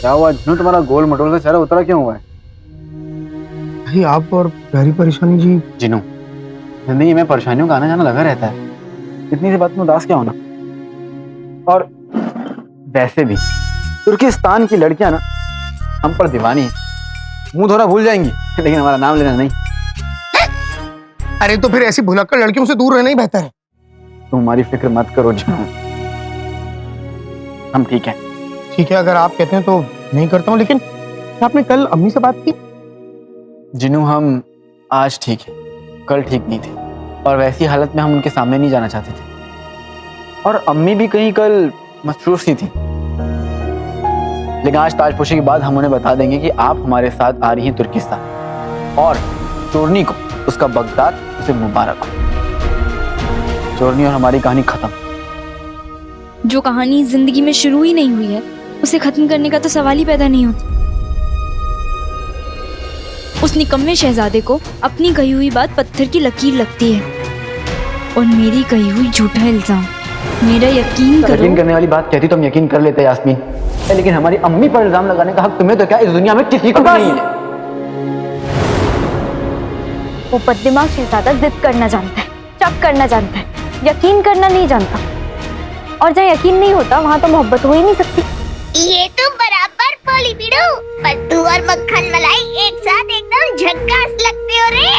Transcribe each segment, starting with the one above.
क्या हुआ जिन्हों, तुम्हारा गोल मटोल से चेहरा उतरा क्यों हुआ है? भाई आप और गहरी परेशानी जी। जिनू, जिंदगी में परेशानियों का आना जाना लगा रहता है, इतनी सी बात में उदास क्या होना। और वैसे भी तुर्किस्तान की लड़कियां ना हम पर दीवानी है, मुंह धोना भूल जाएंगी लेकिन हमारा नाम लेना नहीं। अरे तो फिर ऐसी भुलक्कड़ लड़कियों से दूर रहना ही बेहतर है। तुम हमारी फिक्र मत करो जिनू, हम ठीक है। ठीक है, अगर आप कहते हैं तो नहीं करता हूँ, लेकिन आपने कल अम्मी से बात की? जिनू, हम आज ठीक है, कल ठीक नहीं थे, और वैसी हालत में हम उनके सामने नहीं जाना चाहते थे। और अम्मी भी कहीं कल मसरूफ सी थी, लेकिन आज ताजपोशी के बाद हम उन्हें बता देंगे कि आप हमारे साथ आ रही हैं तुर्किस्तान, और चोरनी को उसका बगदाद उसे मुबारक हो। चोरनी और हमारी कहानी खत्म। जो कहानी जिंदगी में शुरू ही नहीं हुई है उसे खत्म करने का तो सवाल ही पैदा नहीं होता। उस निकम्मे शहजादे को अपनी कही हुई बात पत्थर की लकीर लगती है, और मेरी कही हुई झूठा इल्जाम। मेरा यकीन करो। यकीन करने वाली बात कहती तो हम यकीन कर लेते यास्मीन, लेकिन हमारी अम्मी पर इल्जाम लगाने का हक तुम्हें तो क्या, इस दुनिया में किसी को नहीं है। वो बददिमाग शहजादा जिद करना जानता है, शक करना जानता है, यकीन करना नहीं जानता। और जहाँ यकीन नहीं होता वहाँ तो मोहब्बत हो ही नहीं सकती। ये तो बराबर बोली बिड़ू, पत्तू और मक्खन मलाई एक साथ एकदम झक्कास लगते हो रे।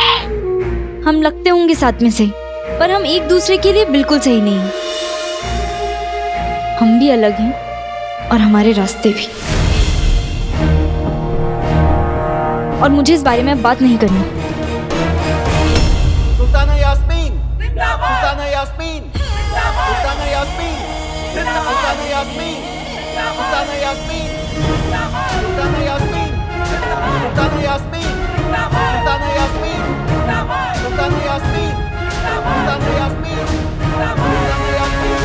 हम लगते होंगे साथ में से, पर हम एक दूसरे के लिए बिल्कुल सही नहीं हैं। हम भी अलग हैं और हमारे रास्ते भी। और मुझे इस बारे में अब बात नहीं करनी। सुल्ताना यास्मीन, सुल्ताना यास्मीन, सुल्ताना यास्मीन, सुल्ताना यास्मीन, सुल्ताना यास्मीन, सुल्ताना यास्मीन, सुल्ताना यास्मीन, सुल्ताना यास्मीन, सुल्ताना यास्मीन, सुल्ताना यास्मीन, सुल्ताना यास्मीन,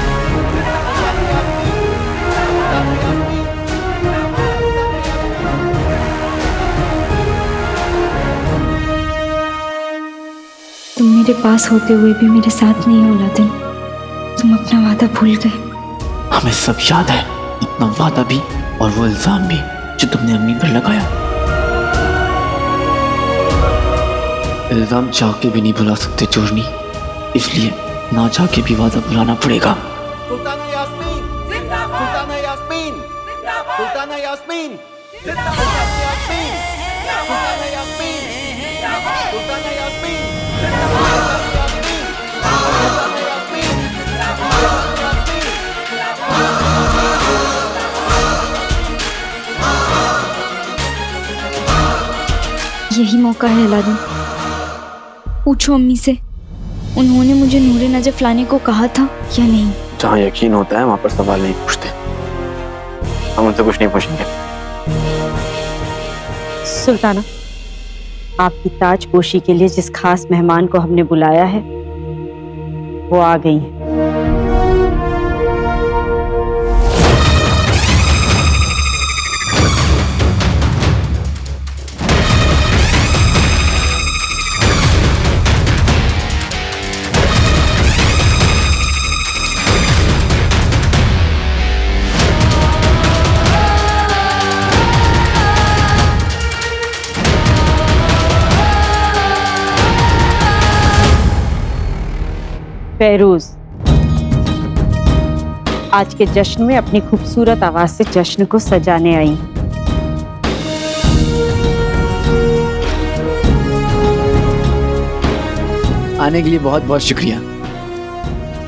सुल्ताना यास्मीन, सुल्ताना यास्मीन। तुम मेरे पास होते हुए भी मेरे साथ नहीं हो अलादीन। तुम अपना वादा भूल गए। हमें सब याद है, अपना वादा भी और वो इल्जाम भी जो तुमने अम्मी पर लगाया। इल्जाम चाह के भी नहीं भुला सकते चोरनी, इसलिए ना चाह के भी वादा भुलाना पड़ेगा। सुल्ताना यास्मीन, सुल्ताना यास्मीन, सुल्ताना यास्मीन, सुल्ताना यास्मीन, सुल्ताना यास्मीन, सुल्ताना यास्मीन, यही मौका है अलादीन। पूछो अम्मी से, उन्होंने मुझे नूरे नजफ लाने को कहा था या नहीं। जहाँ यकीन होता है वहाँ पर सवाल नहीं पूछते। हम उनसे कुछ नहीं पूछेंगे। सुल्ताना, आपकी ताजपोशी के लिए जिस खास मेहमान को हमने बुलाया है वो आ गई है। फेरूज आज के जश्न में अपनी खूबसूरत आवाज से जश्न को सजाने आई। आने के लिए बहुत बहुत शुक्रिया।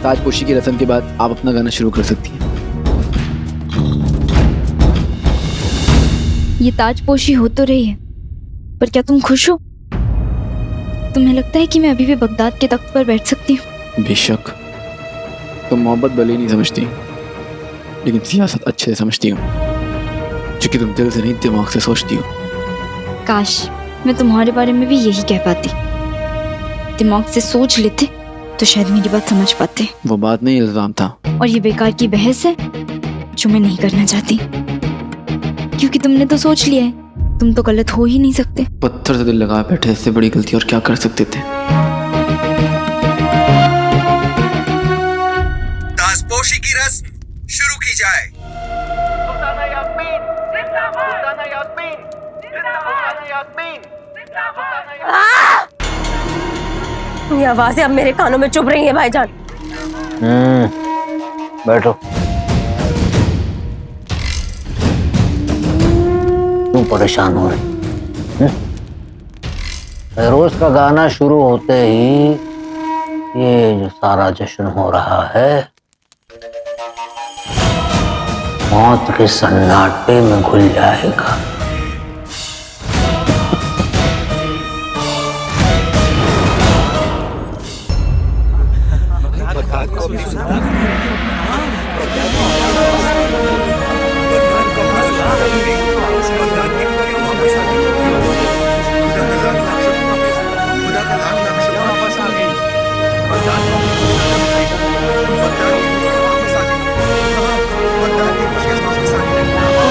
ताजपोशी की रस्म के बाद आप अपना गाना शुरू कर सकती हैं। ये ताजपोशी हो तो रही है, पर क्या तुम खुश हो? तुम्हें लगता है कि मैं अभी भी बगदाद के तख्त पर बैठ सकती हूँ? बेशक, तुम मोहब्बत भले ही नहीं समझती, लेकिन सियासत अच्छे से समझती हो, क्योंकि तुम दिल से नहीं दिमाग से सोचती हो। काश मैं तुम्हारे बारे में भी यही कह पाती। दिमाग से सोच लेते तो शायद मेरी बात समझ पाते। वो बात नहीं, इल्जाम था। और ये बेकार की बहस है जो मैं नहीं करना चाहती, क्योंकि तुमने तो सोच लिया है, तुम तो गलत हो ही नहीं सकते। पत्थर से दिल लगा बैठे, इससे बड़ी गलती और क्या कर सकते थे। ताजपोशी की रस्म शुरू की जाए। सुल्ताना यास्मीन, सुल्ताना यास्मीन, सुल्ताना यास्मीन, सुल्ताना यास्मीन। ये आवाजें अब मेरे कानों में चुभ रही हैं भाईजान। बैठो। क्यों परेशान हो रहे? रोज का गाना शुरू होते ही ये जो सारा जश्न हो रहा है मौत के सन्नाटे में घुल जाएगा।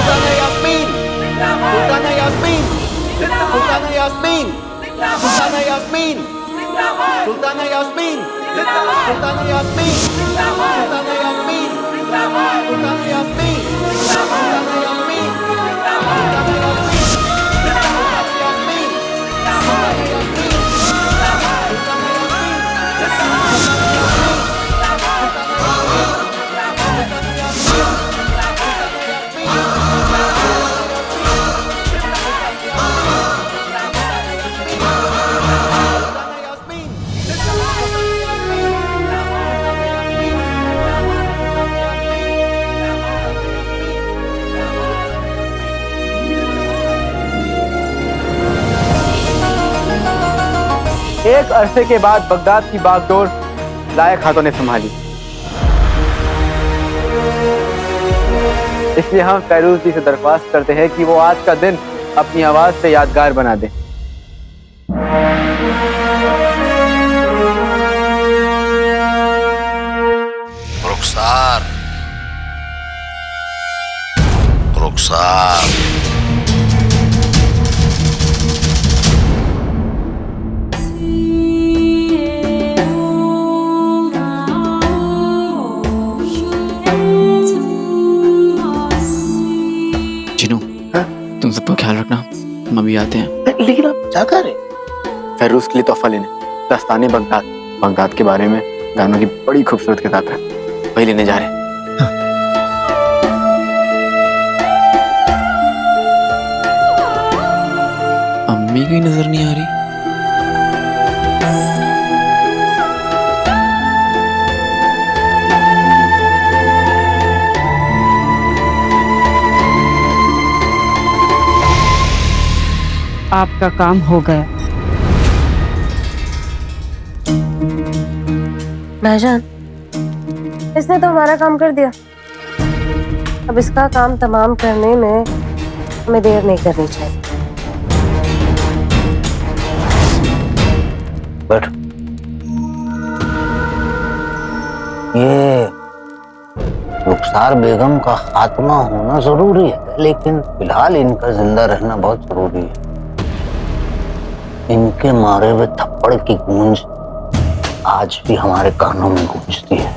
सुल्ताना यास्मीन, सुल्ताना यास्मीन, सुल्ताना यास्मीन, सुल्ताना यास्मीन, सुल्ताना यास्मीन, सुल्ताना यास्मीन, सुल्ताना यास्मीन, सुल्ताना यास्मीन, सुल्ताना यास्मीन, एक अरसे के बाद बगदाद की बागडोर लायक हाथों ने संभाली। इसलिए हम फैरूज जी से दरख्वास्त करते हैं कि वो आज का दिन अपनी आवाज से यादगार बना दें। रुखसार, रुखसार। जिनू, तुम सबका ख्याल रखना, हम अभी आते हैं। लेकिन आप क्या कर रहे? फैरूज के लिए तोहफा लेने दस्ताने बगदाद के बारे में गानों की बड़ी खूबसूरत किताब है, वही लेने जा रहे हैं। अम्मी की नजर नहीं आ रही। आपका काम हो गया। भाईजान, इसने तो हमारा काम कर दिया। अब इसका काम तमाम करने में हमें देर नहीं करनी चाहिए। बैठ। ये रुखसार बेगम का खात्मा होना जरूरी है, लेकिन फिलहाल इनका जिंदा रहना बहुत जरूरी है। इनके मारे हुए थप्पड़ की गूंज आज भी हमारे कानों में गूंजती है,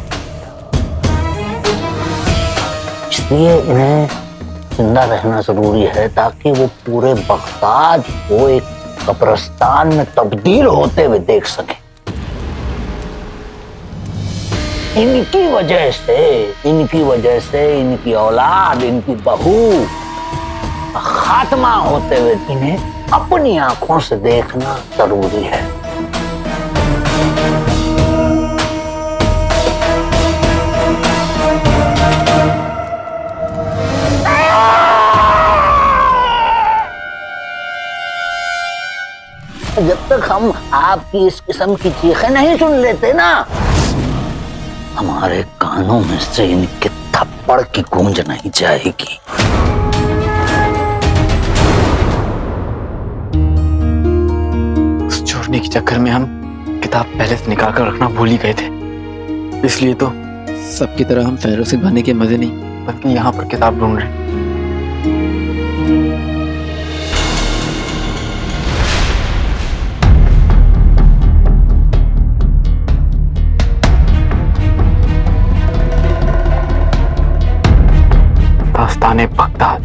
इसलिए इन्हें जिंदा रहना जरूरी है ताकि वो पूरे बगदाद को एक कब्रिस्तान में तब्दील होते हुए देख सके। इनकी वजह से इनकी औलाद, इनकी बहू खात्मा होते हुए इन्हें अपनी आंखों से देखना जरूरी है। जब तक हम आपकी इस किस्म की चीखें नहीं सुन लेते ना, हमारे कानों में से इनके थप्पड़ की गूंज नहीं जाएगी। उस छोड़ने के चक्कर में हम किताब पहले से निकाल कर रखना भूल ही गए थे, इसलिए तो सबकी तरह हम फैरोज के गाने के मजे नहीं, बल्कि यहाँ पर किताब ढूंढ रहे हैं। दास्ताने बगदाद।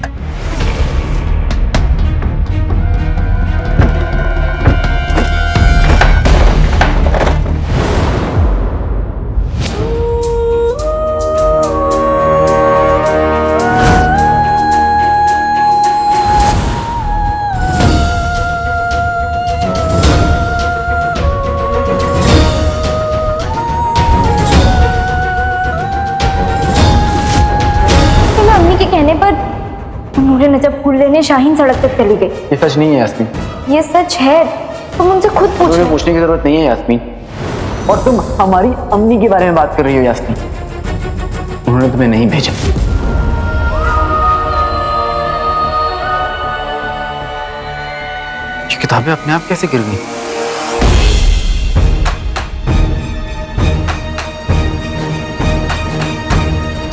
नूरे नजब फूल लेने शाहीन सड़क तक चली गई। ये सच नहीं है यास्मीन। ये सच है, तुम उनसे खुद तुम्हें पूछो। पूछने की जरूरत नहीं है यास्मीन। और तुम हमारी अम्मी के बारे में बात कर रही हो यास्मीन। उन्होंने तुम्हें नहीं भेजा। ये किताबें अपने आप कैसे गिर गई?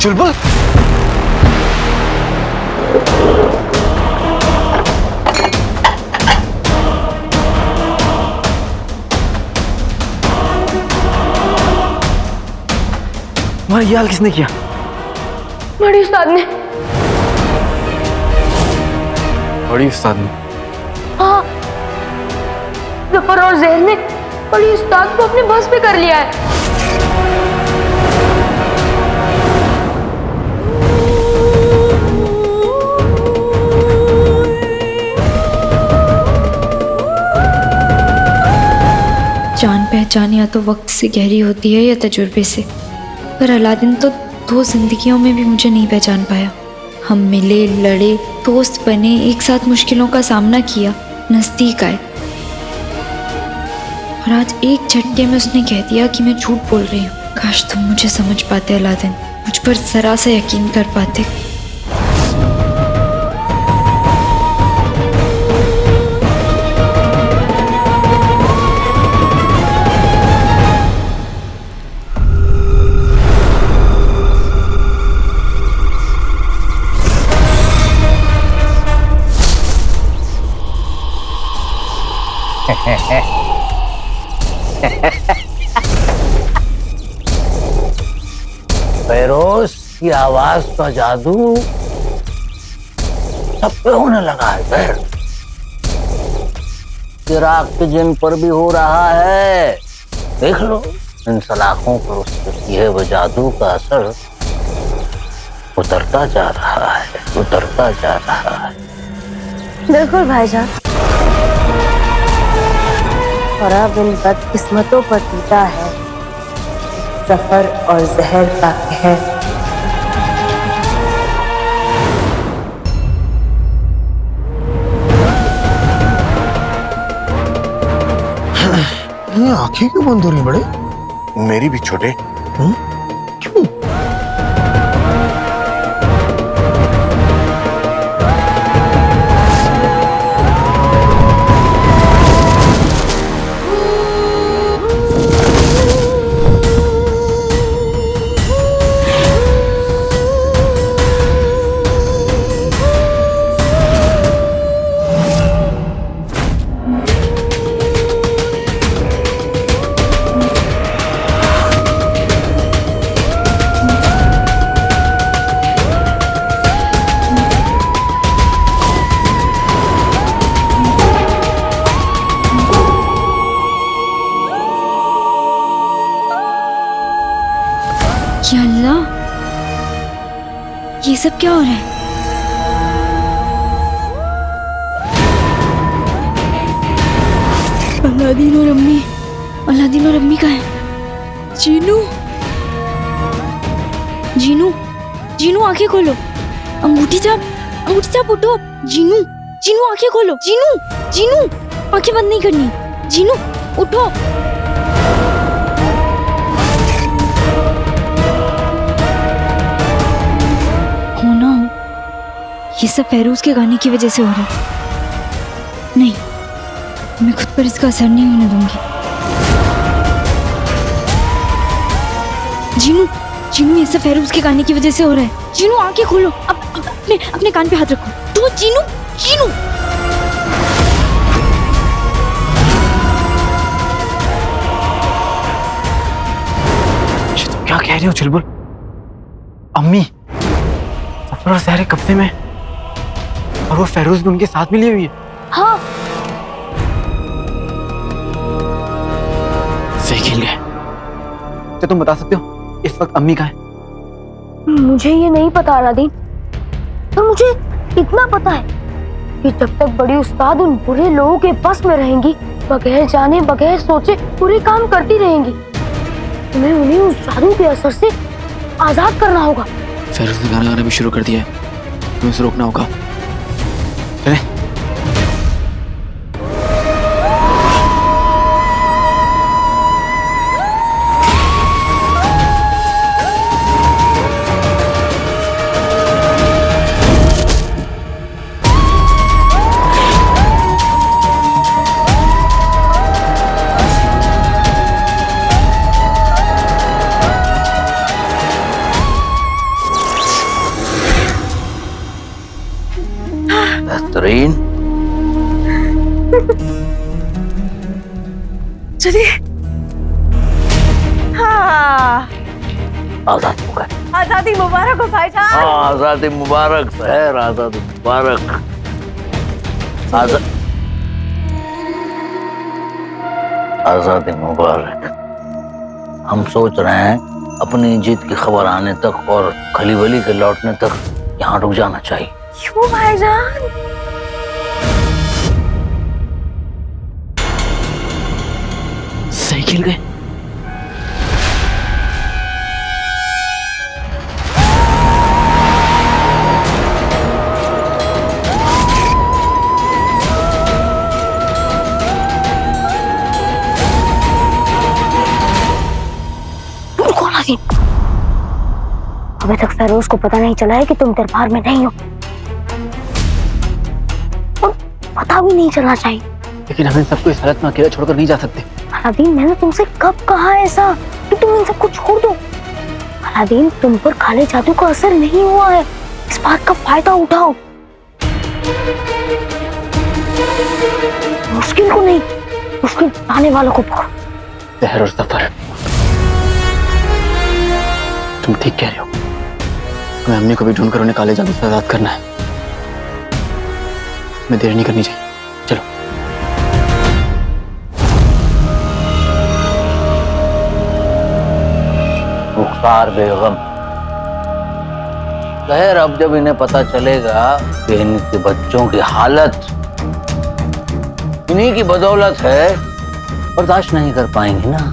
चुलबुल, तुम्हारा ये हाल किसने किया? बड़ी उस्ताद ने। बड़ी उस्ताद ने? हाँ, जफर और जहर ने बड़ी उस्ताद को अपने बस पे कर लिया है। जान पहचान या तो वक्त से गहरी होती है या तजुर्बे से, पर अलादीन तो 2 जिंदगियों में भी मुझे नहीं पहचान पाया। हम मिले, लड़े, दोस्त बने, एक साथ मुश्किलों का सामना किया, नजदीक आए, और आज एक झटके में उसने कह दिया कि मैं झूठ बोल रही हूँ। काश तुम मुझे समझ पाते अलादीन, मुझ पर जरा सा यकीन कर पाते। फेरोज की आवाज का जादू सब पे होने लगा है फिर। चिराग के जिन पर भी हो रहा है। देख लो, इन सलाखों पर उसके किए हुए जादू का असर उतरता जा रहा है, उतरता जा रहा है। बिल्कुल भाईजान, और अब इन बदकिस्मतों पर टूटा है जफर और जहर का कहर। ये आंखें क्यों बंद हो रही बड़े? मेरी भी छोटे। क्यों? या अल्लाह, ये सब क्या हो रहा है? अलादीन और अम्मी कहाँ है? जीनू, जीनू, जीनू आंखें खोलो। अंगूठी चाप उठो। जीनू, जीनू आंखें खोलो। जीनू, जीनू आंखें बंद नहीं करनी। जीनू उठो। होना हो, ये सब फेरोज के गाने की वजह से हो रहा है। नहीं, मैं खुद पर इसका असर नहीं होने दूंगी। जीनू, जीनू ये सब फेरोज के गाने की वजह से हो रहा है। जीनू आंखें खोलो। अब अपने कान पे हाथ रखो। तो जीनू, जीनू तुम क्या कह रही हो चुलबुल? अम्मी जफर और जहर कब्जे में, और वो फेरोज भी उनके साथ मिली हुई है। हाँ, सही खेल गए। क्या तुम बता सकते हो इस वक्त अम्मी कहाँ है? मुझे ये नहीं पता अलादीन, पर मुझे इतना पता है कि जब तक बड़ी उस्ताद उन बुरे लोगों के बस में रहेंगी, बगैर जाने बगैर सोचे पूरे काम करती रहेंगी। तुम्हें उन्हें उस जादू के असर से आजाद करना होगा। फेरोज ने गाना गाना भी शुरू कर दिया है, तुम्हें उसे रोकना होगा। चलें? बेहतरीन। चलिए। हाँ, आजाद हो गए। आजादी मुबारक हो भाईजान। हाँ, आजादी मुबारक शहर, आजादी मुबारक। आजादी मुबारक। हम सोच रहे हैं अपनी जीत की खबर आने तक और खलीवली के लौटने तक यहाँ रुक जाना चाहिए। क्यों भाईजान? सही खेल गए। अभी तक सरोज को पता नहीं चला है कि तुम दरबार में नहीं हो, और पता भी नहीं चलना चाहिए। लेकिन हम इन सबको इस हालत में अकेला छोड़कर नहीं जा सकते। अलादीन, मैंने तुमसे कब कहा ऐसा कि तुम इन सबको छोड़ दो? अलादीन, तुम पर काले जादू का असर नहीं हुआ है, इस बात का फायदा उठाओ। मुश्किल को नहीं, मुश्किल आने वालों को पकड़ो। सहर और सफर, तुम ठीक कह रहे हो। हमें अम्मी को भी ढूंढकर उन्हें काले जादू से आजाद करना है। हमें देर नहीं करनी चाहिए। चलो। रुखसार बेगम, खैर अब जब इन्हें पता चलेगा कि इनके बच्चों की हालत इन्हीं की बदौलत है, बर्दाश्त नहीं कर पाएंगी ना।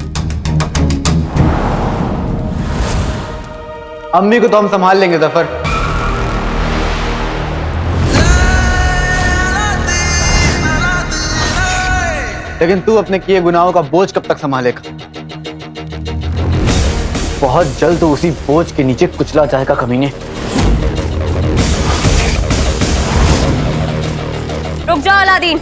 अम्मी को तो हम संभाल लेंगे जफर। लेकिन तू अपने किए गुनाहों का बोझ कब तक संभालेगा? बहुत जल्द तो उसी बोझ के नीचे कुचला जाएगा कमीने। रुक जाओ अलादीन।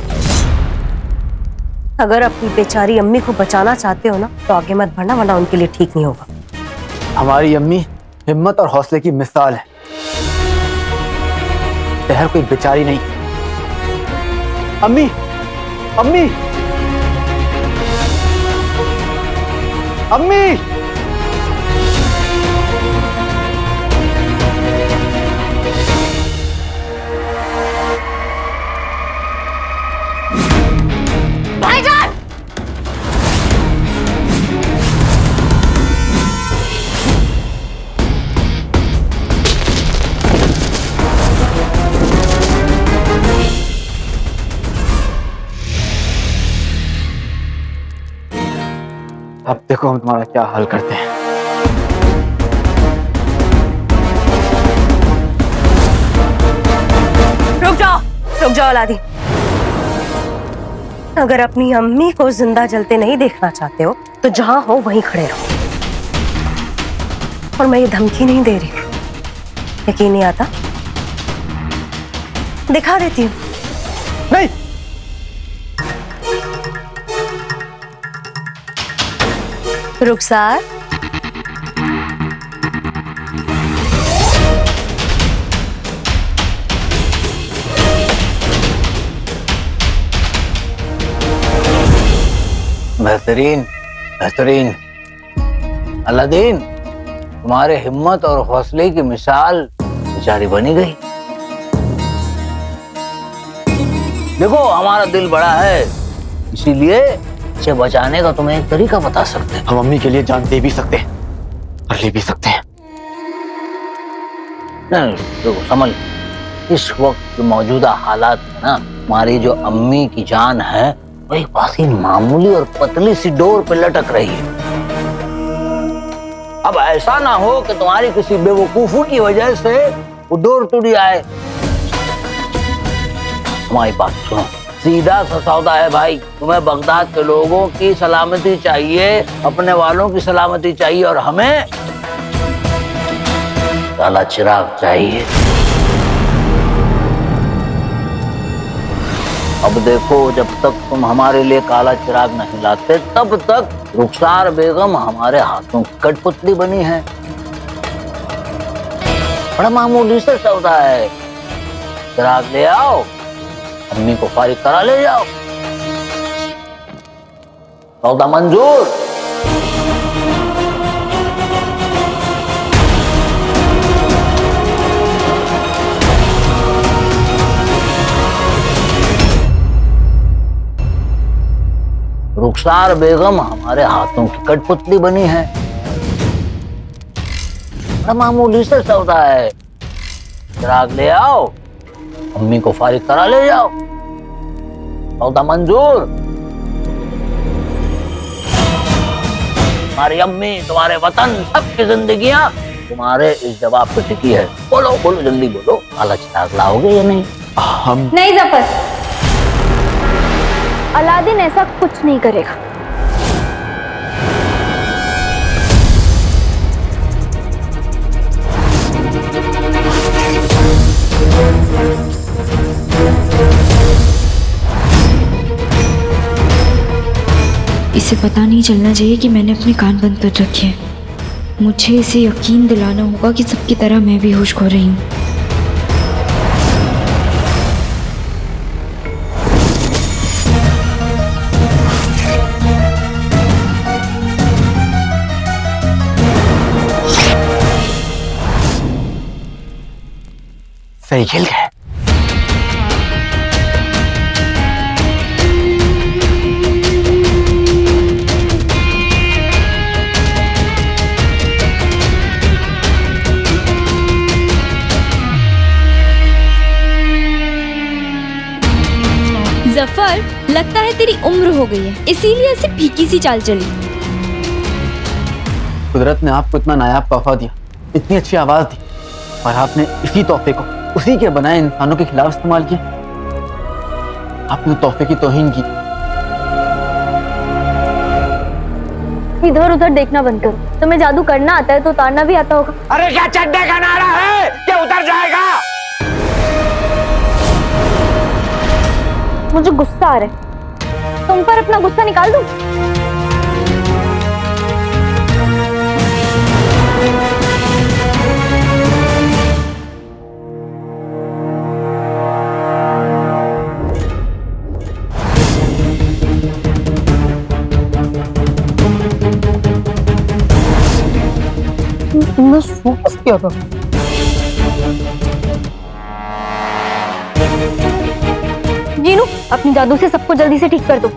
अगर अपनी बेचारी अम्मी को बचाना चाहते हो ना तो आगे मत बढ़ना, वरना उनके लिए ठीक नहीं होगा। हमारी अम्मी हिम्मत और हौसले की मिसाल है। सहर कोई बेचारी नहीं। अम्मी, अम्मी, अम्मी। भाईजान! अब देखो हम तुम्हारा क्या हाल करते हैं। रुक जाओ अलादीन। अगर अपनी अम्मी को जिंदा जलते नहीं देखना चाहते हो तो जहां हो वहीं खड़े रहो। और मैं ये धमकी नहीं दे रही, यकीन नहीं आता? दिखा देती हूँ। नहीं, रुखसार, बेहतरीन, बेहतरीन। अलादीन, तुम्हारे हिम्मत और हौसले की मिसाल बेचारी बनी गई। देखो हमारा दिल बड़ा है, इसीलिए इसे बचाने का तुम्हें एक तरीका बता सकते हैं। हम अम्मी के लिए जान दे भी सकते हैं और ले भी सकते हैं। नहीं, देखो समझ, इस वक्त मौजूदा हालात में ना हमारी जो अम्मी की जान है वो एक पासी मामूली और पतली सी डोर पे लटक रही है। अब ऐसा ना हो कि तुम्हारी किसी बेवकूफी की वजह से वो डोर टूट जाए। हमारी बात सुनो, सीधा सा सौदा है भाई। तुम्हें बगदाद के लोगों की सलामती चाहिए, अपने वालों की सलामती चाहिए, और हमें काला चिराग चाहिए। अब देखो, जब तक तुम हमारे लिए काला चिराग नहीं लाते तब तक रुखसार बेगम हमारे हाथों की कठपुतली बनी है। बड़ा मामूली से सौदा है, चिराग ले आओ, अम्मी को फारिग करा ले जाओ, सौदा मंजूर। रुखसार बेगम हमारे हाथों की कठपुतली बनी है। बड़ा मामूली से सौदा है, चिराग ले आओ, अम्मी को फारिग करा ले जाओ, सौदा मंजूर। तुम्हारी अम्मी, तुम्हारे वतन, सबकी जिंदगियां तुम्हारे इस जवाब पे टिकी है। बोलो बोलो, जल्दी बोलो, काला चिराग लाओगे या नहीं? हम नहीं जफर, अलादीन ऐसा कुछ नहीं करेगा। इसे पता नहीं चलना चाहिए कि मैंने अपने कान बंद कर रखे हैं। मुझे इसे यकीन दिलाना होगा कि सबकी तरह मैं भी होश खो रही हूँ। सही खेल गए। जफर, लगता है तेरी उम्र हो गई है, इसीलिए ऐसी फीकी सी चाल चली। कुदरत ने आपको इतना नायाब तोहफा दिया, इतनी अच्छी आवाज दी, और आपने इसी तोहफे को उसी के बनाए इंसानों के खिलाफ इस्तेमाल किया। आपने तोहफे की तौहीन की। इधर उधर देखना बंद करो। तुम्हें जादू करना आता है तो उतारना भी आता होगा। अरे क्या चड्डे का नारा है कि उतर जाएगा? मुझे गुस्सा आ रहा है, तुम पर अपना गुस्सा निकाल दूं? तुमने सो कैसे किया था? जीनू, अपनी जादू से सबको जल्दी से ठीक कर दो।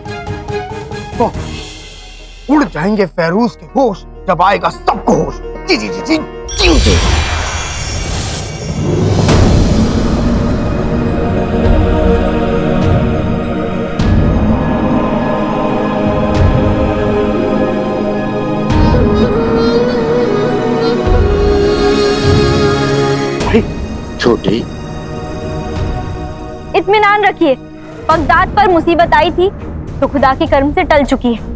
उड़ जाएंगे फैरूज के होश जब आएगा सबको होश। जी जी जी जी जी जी। छोटी, इत्मीनान रखिए, बगदाद पर मुसीबत आई थी तो खुदा के कर्म से टल चुकी है।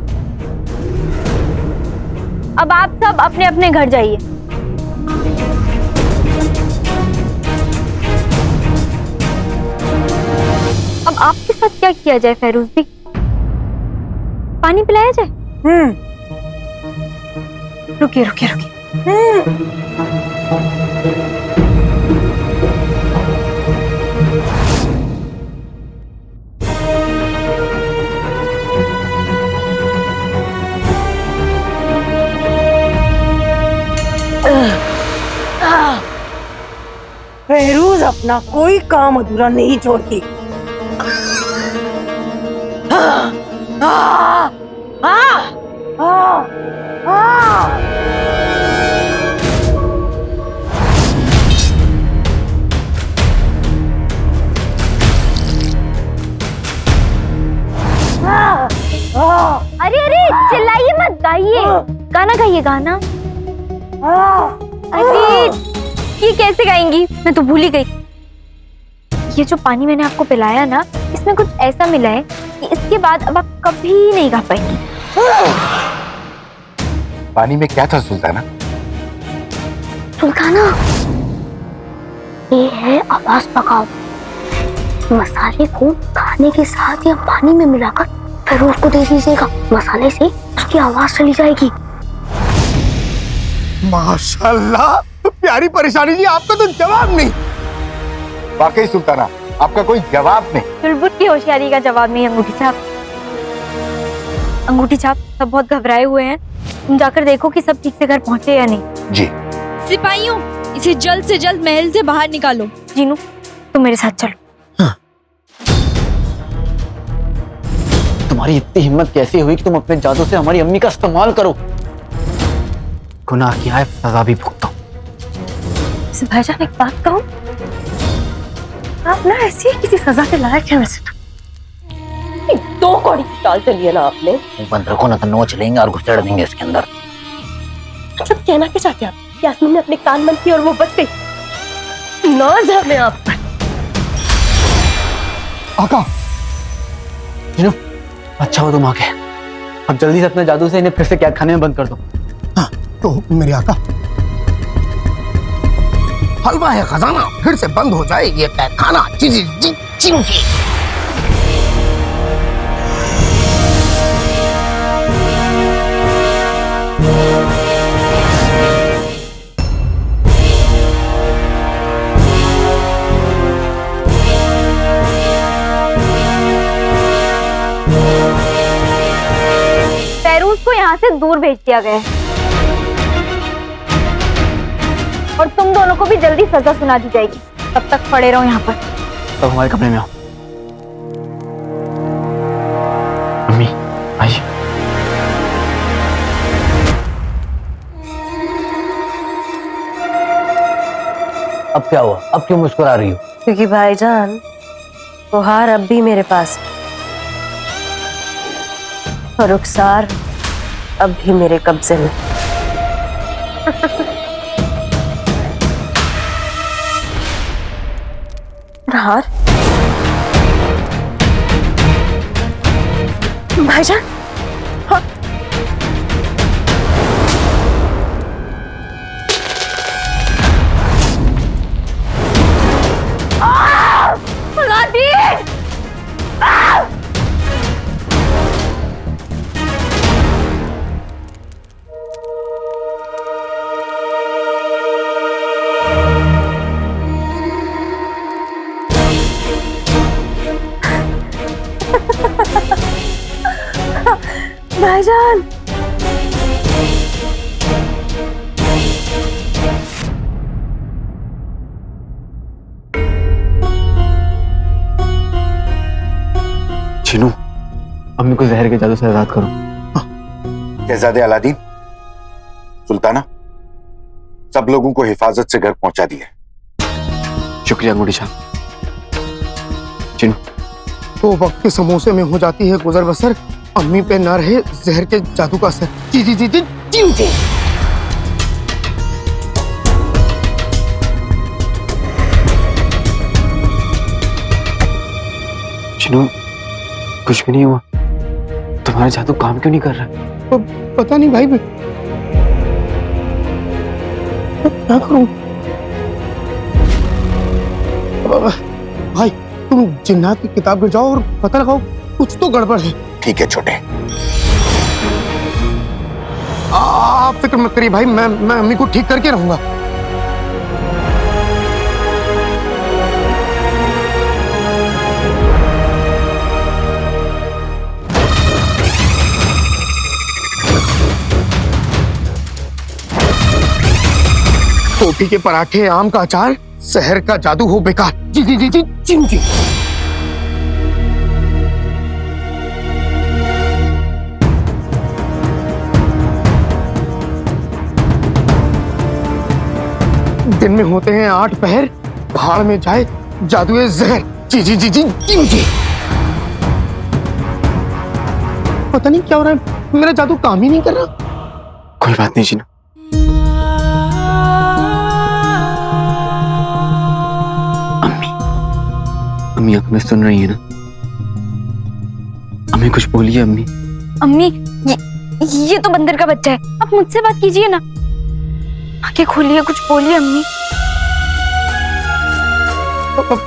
अब आप सब अपने अपने घर जाइए। अब आपके साथ क्या किया जाए फैरूज भी? पानी पिलाया जाए? रुकिए रुकिए रुकिए। फैरूज अपना कोई काम अधूरा नहीं छोड़ती। अरे अरे चिल्लाइए मत, गाइए, गाना गाइए, गाना। अरे ये कैसे गाएंगी? मैं तो भूल ही गई। ये जो पानी मैंने आपको पिलाया ना, इसमें कुछ ऐसा मिला है कि इसके बाद अब आप कभी नहीं गा पाएंगी। पानी में क्या था सुल्ताना? सुल्ताना, ये है आवाज पकाओ। मसाले को खाने के साथ या पानी में मिलाकर फिर उसको दे दीजिएगा। मसाले से उसकी आवाज चली जाएगी। माशाल्लाह, प्यारी परेशानी जी, आपका तो जवाब नहीं। वाकई सुल्ताना, आपका कोई जवाब नहीं। चुलबुल की होशियारी का जवाब नहीं अंगूठी छाप। अंगूठी छाप, सब बहुत घबराए हुए हैं। तुम जाकर देखो कि सब ठीक से घर पहुंचे या नहीं। जी। सिपाहियों, इसे जल्द से जल्द महल से बाहर निकालो। जीनू, तुम मेरे साथ चलो। तुम्हारी इतनी हिम्मत कैसे हुई कि तुम अपने जादू से हमारी अम्मी का इस्तेमाल करो? गुनाह किया है, सजा भी भुगतो। भाईजान, एक बात कहूं, आप ना ऐसी किसी सजा के लायक है। वैसे तो 2 कौड़ी की चाल चली है ना आपने। बंद रखो ना तो नोच लेंगे और घुसेड़ देंगे इसके अंदर। मतलब कहना क्या चाहते हैं आप? यास्मीन ने अपने कान बंद किए और वो बच गई। नाज है हमें आप पर। आका, जीनू, अच्छा हो तुम आ गए। अब जल्दी से अपने जादू से इन्हें फिर से कैद खाने में बंद कर दो। हाँ, तो मेरे आका, हलवा है खजाना, फिर से बंद हो जाए ये पैखाना। जी जी जी जी जी। फेरूज को यहाँ से दूर भेज दिया गया है और तुम दोनों को भी जल्दी सजा सुना दी जाएगी। तब तक पड़े रहो यहाँ पर। तब हमारे कमरे में आओ। अम्मी, आइए। अब क्या हुआ? अब क्यों मुस्कुरा रही हो? क्योंकि भाईजान, वो हार अब भी मेरे पास है और रुखसार अब भी मेरे कब्जे में। हार भाईजान, हाँ। भाईजान, जीनू, अम्मी को जहर के जादू से आजाद करो। शहजादे अलादीन, सुल्ताना, सब लोगों को हिफाजत से घर पहुंचा दिया। शुक्रिया अंगूठी छाप। जीनू, तो वक्त के समोसे में हो जाती है गुजर बसर, अम्मी पे न रहे जहर के जादू का असर। जी जी जी जी जी जी। जीनू, कुछ भी नहीं हुआ। तुम्हारा जादू काम क्यों नहीं कर रहा? तो पता नहीं भाई, क्या करूं? भाई, तुम जिन्नात की किताब में जाओ और पता लगाओ, कुछ तो गड़बड़ है। ठीक है छोटे। आप फिक्र मत करिए भाई, मैं अम्मी को ठीक करके रहूंगा। रोटी के पराठे, आम का अचार, शहर का जादू हो बेकार। जी जी जी जी जी जी। दिन में होते हैं 8 पहर, भाड़ में जाए जादुए जहर। जी जी जी जी जी जी। पता नहीं क्या हो रहा है, मेरा जादू काम ही नहीं कर रहा। कोई बात नहीं जीनू, अम्मी आप हमें सुन रही है ना? अम्मी कुछ बोलिए अम्मी। अम्मी ये तो बंदर का बच्चा है, आप मुझसे बात कीजिए ना। आंखें खोलिए, कुछ बोलिए अम्मी।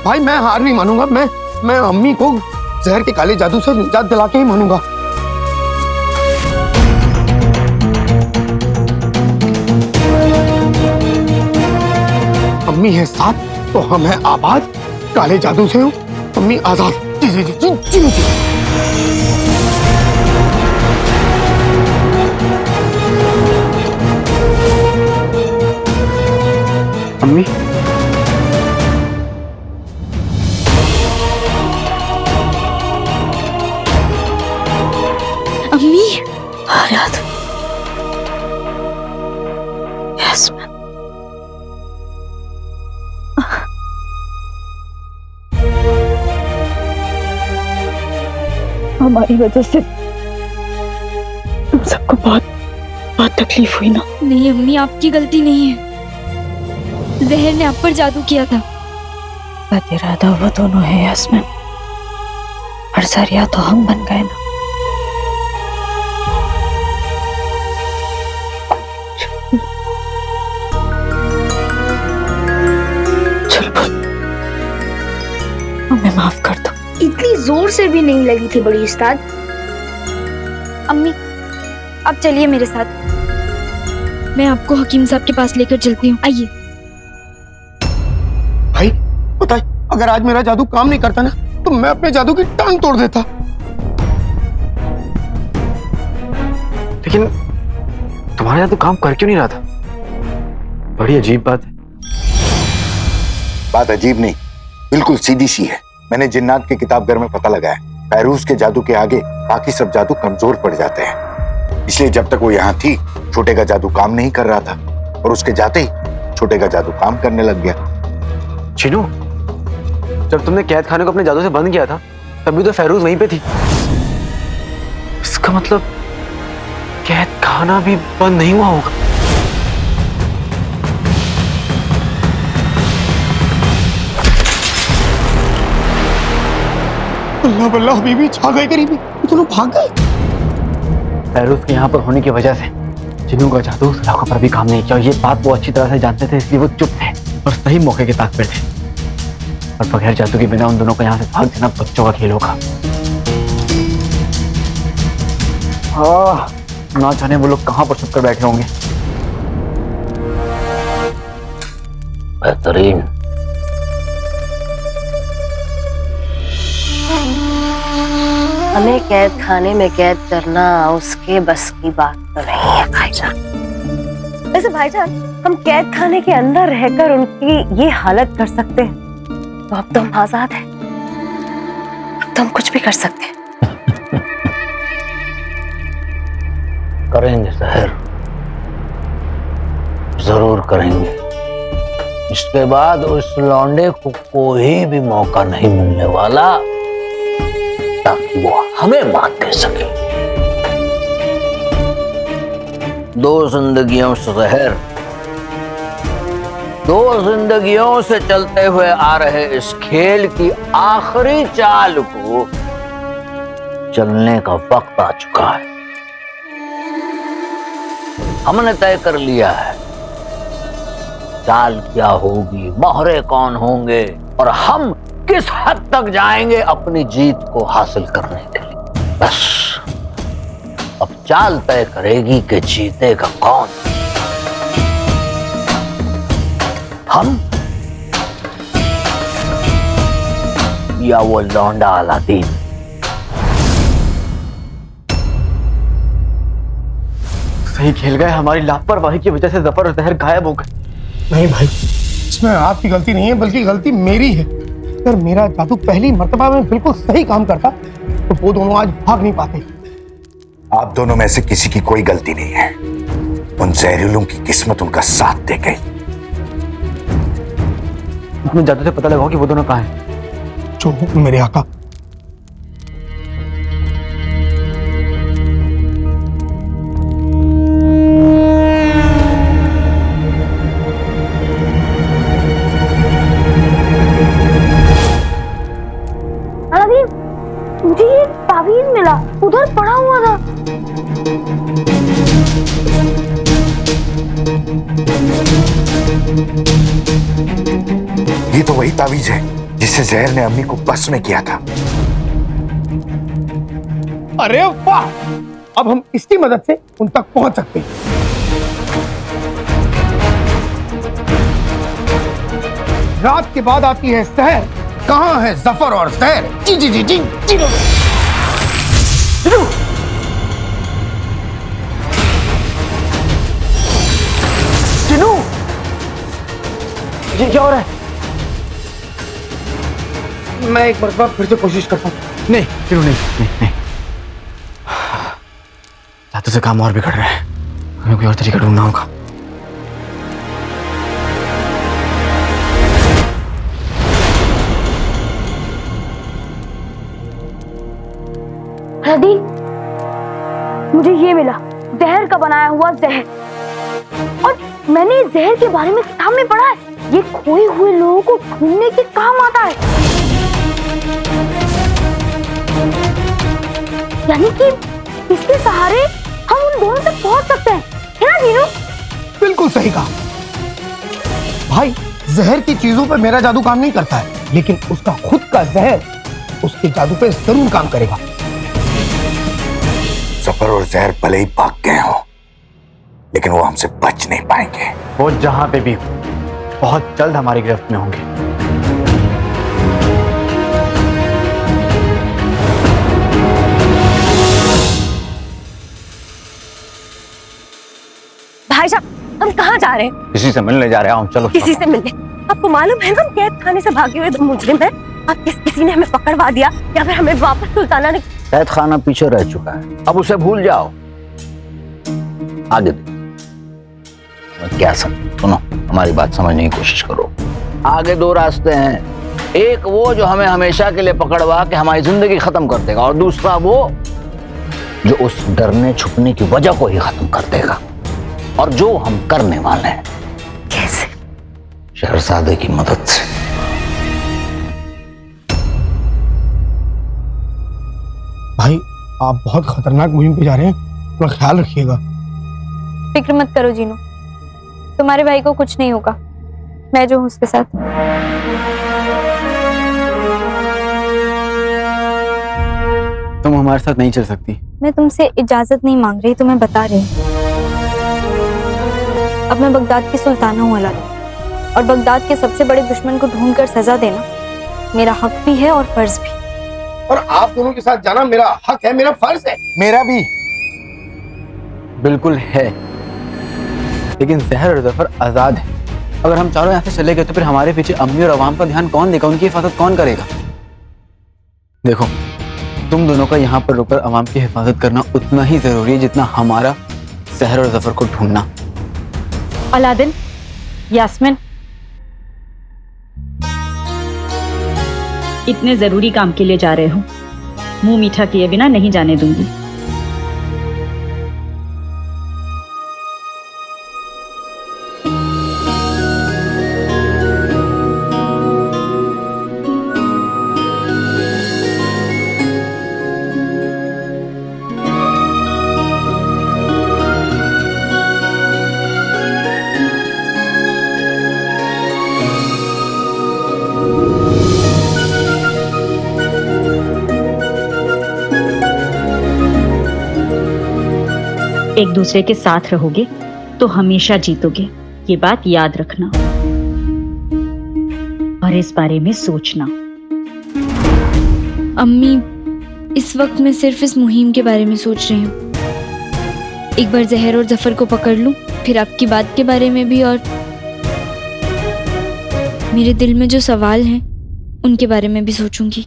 भाई मैं हार नहीं मानूंगा। मैं अम्मी को जहर के काले जादू से निजात दिला के ही मानूंगा। अम्मी है साथ तो हम हैं आबाद। काले जादू से हूँ अम्मी आजाद। जी जी जी जी जी, जी। अम्मी अम्मी हालात यास्मीन हमारी वजह से तुम सबको बहुत बहुत तकलीफ हुई ना। नहीं अम्मी, आपकी गलती नहीं है। जहर ने आप पर जादू किया था। बद इरादा वो दोनों है यास्मीन, और जरिया तो हम बन गए ना। हमें माफ कर दो। इतनी जोर से भी नहीं लगी थी बड़ी उस्ताद। अम्मी आप चलिए मेरे साथ, मैं आपको हकीम साहब के पास लेकर चलती हूँ। आइए। भाई पता है अगर आज मेरा जादू काम नहीं करता ना तो मैं अपने जादू की टांग तोड़ देता। लेकिन तुम्हारा जादू काम कर क्यों नहीं रहा था? बड़ी अजीब बात है। बात अजीब नहीं, बिल्कुल सीधी सी है। मैंने जिन्नात के किताबघर में पता लगाया, फैरूज के जादू के आगे बाकी सब जादू कमजोर पड़ जाते हैं। इसलिए जब तक वो यहाँ थी छोटे का जादू काम नहीं कर रहा था, और उसके जाते ही छोटे का जादू काम करने लग गया। चिनू, जब तुमने कैद खाने को अपने जादू से बंद किया था तभी तो फैरूज वहीं पे थी। इसका मतलब कैद खाना भी बंद नहीं हुआ होगा। अल्लाह बल्ला हबीबी छा गए करीबी, ये दोनों भाग गए। फैरूज के यहाँ पर होने की वजह से चिनू का जादू उस इलाकों पर भी काम नहीं किया। ये बात वो अच्छी तरह से जानते थे, इसलिए वो चुप थे और सही मौके के ताक पर थे। और बगैर जादू के बिना उन दोनों को यहाँ से भाग जाना बच्चों का खेल होगा। ना जाने वो लोग कहाँ पर छुप कर बैठे होंगे। बेहतरीन। हमें कैद खाने में कैद करना उसके बस की बात तो नहीं है भाईजान। वैसे भाईजान हम कैद खाने के अंदर रहकर उनकी ये हालत कर सकते हैं तो अब तो हम आजाद हैं। अब तो हम कुछ भी कर सकते हैं। करेंगे जहर, जरूर करेंगे। इसके बाद उस लौंडे को कोई भी मौका नहीं मिलने वाला ताकि वो हमें मात दे सके। 2 जिंदगियों से जहर, 2 जिंदगियों से चलते हुए आ रहे इस खेल की आखिरी चाल को चलने का वक्त आ चुका है। हमने तय कर लिया है चाल क्या होगी, मोहरे कौन होंगे और हम किस हद तक जाएंगे अपनी जीत को हासिल करने के लिए। बस अब चाल तय करेगी कि जीतेगा कौन, हम या वो लौंडा अलादीन। सही खेल गए। हमारी लापरवाही की वजह से जफर और जहर गायब हो गए। नहीं भाई, इसमें आपकी गलती नहीं है बल्कि गलती मेरी है। अगर मेरा जादू पहली मर्तबा में बिल्कुल सही काम करता तो वो दोनों आज भाग नहीं पाते। आप दोनों में से किसी की कोई गलती नहीं है। उन जहरीलों की किस्मत उनका साथ दे गई। अपने जादू से पता लगाओ कि वो दोनों कहाँ हैं। जो हुक्म मेरे आका। जिससे जहर ने अम्मी को बस में किया था। अरे वाह, अब हम इसकी मदद से उन तक पहुंच सकते हैं। रात के बाद आती है सहर, कहां है जफर और जहर? जी जी जी जी जी जिनू, ये क्या हो रहा है? मैं एक मरतबा फिर से कोशिश करता हूँ। नहीं जिनू, नहीं नहीं नहीं, जादू से काम और बिगड़ रहा है। हमें कोई और तरीका ढूंढना होगा। अलादीन, मुझे ये मिला, जहर का बनाया हुआ जहर। और मैंने इस जहर के बारे में किताब में पढ़ा है, ये खोए हुए लोगों को ढूंढने के काम आता है। यानी कि इसके सहारे हम उन दोनों तक पहुंच सकते हैं, है ना जीनू? बिल्कुल सही कहा भाई। जहर की चीजों पे मेरा जादू काम नहीं करता है, लेकिन उसका खुद का जहर उसके जादू पे जरूर काम करेगा। जफर और जहर भले ही भाग गए हो, लेकिन वो हमसे बच नहीं पाएंगे। वो जहां पे भी हो, बहुत जल्द हमारी गिरफ्त में होंगे। भाई साहब, हम कहाँ जा रहे हैं? किसी से मिलने जा रहा हूँ, चलो। किसी से मिलने? आपको मालूम है हम कैद खाने से भागे हुए दो मुजरिम हैं। अब किसी ने हमें पकड़वा दिया या फिर हमें वापस सुल्ताना ने। कैद खाना पीछे रह चुका है, अब उसे भूल जाओ। आगे क्या सुनो, हमारी बात समझने की कोशिश करो। आगे दो रास्ते हैं, एक वो जो हमें हमेशा के लिए पकड़वा के हमारी जिंदगी खत्म कर देगा, और दूसरा वो जो उस डरने छुपने की वजह को ही खत्म कर देगा। और जो हम करने वाले हैं। कैसे? शहरजादे की मदद से। भाई, आप बहुत खतरनाक मुहिम पे जा रहे हैं, थोड़ा ख्याल रखिएगा। फिक्र मत करो जीनू, तुम्हारे भाई को कुछ नहीं होगा, मैं जो हूं उसके साथ। तुम हमारे साथ नहीं चल सकती। मैं तुमसे इजाजत नहीं मांग रही, तुम्हें बता रही हूँ। अब मैं बगदाद की सुल्ताना हूँ अलादीन, और बगदाद के सबसे बड़े दुश्मन को ढूंढकर सजा देना मेरा हक भी है और फर्ज भी। और आप दोनों के साथ जाना मेरा हक है, मेरा फर्ज है। मेरा भी। बिल्कुल है, लेकिन जहर और जफर आजाद है। अगर हम चारों यहाँ से चले गए तो फिर हमारे पीछे अम्मी और अवाम का ध्यान कौन देगा, उनकी हिफाजत कौन करेगा? देखो, तुम दोनों का यहाँ पर रुककर अवाम की हिफाजत करना उतना ही जरूरी है जितना हमारा जहर और जफर को ढूंढना। अलादीन, यास्मीन, इतने जरूरी काम के लिए जा रहे हो, मुंह मीठा किए बिना नहीं जाने दूंगी। एक दूसरे के साथ रहोगे तो हमेशा जीतोगे, ये बात याद रखना और इस बारे में सोचना। अम्मी, इस वक्त मैं सिर्फ इस मुहिम के बारे में सोच रही हूँ। एक बार जहर और जफर को पकड़ लूं, फिर आपकी बात के बारे में भी, और मेरे दिल में जो सवाल हैं उनके बारे में भी सोचूंगी।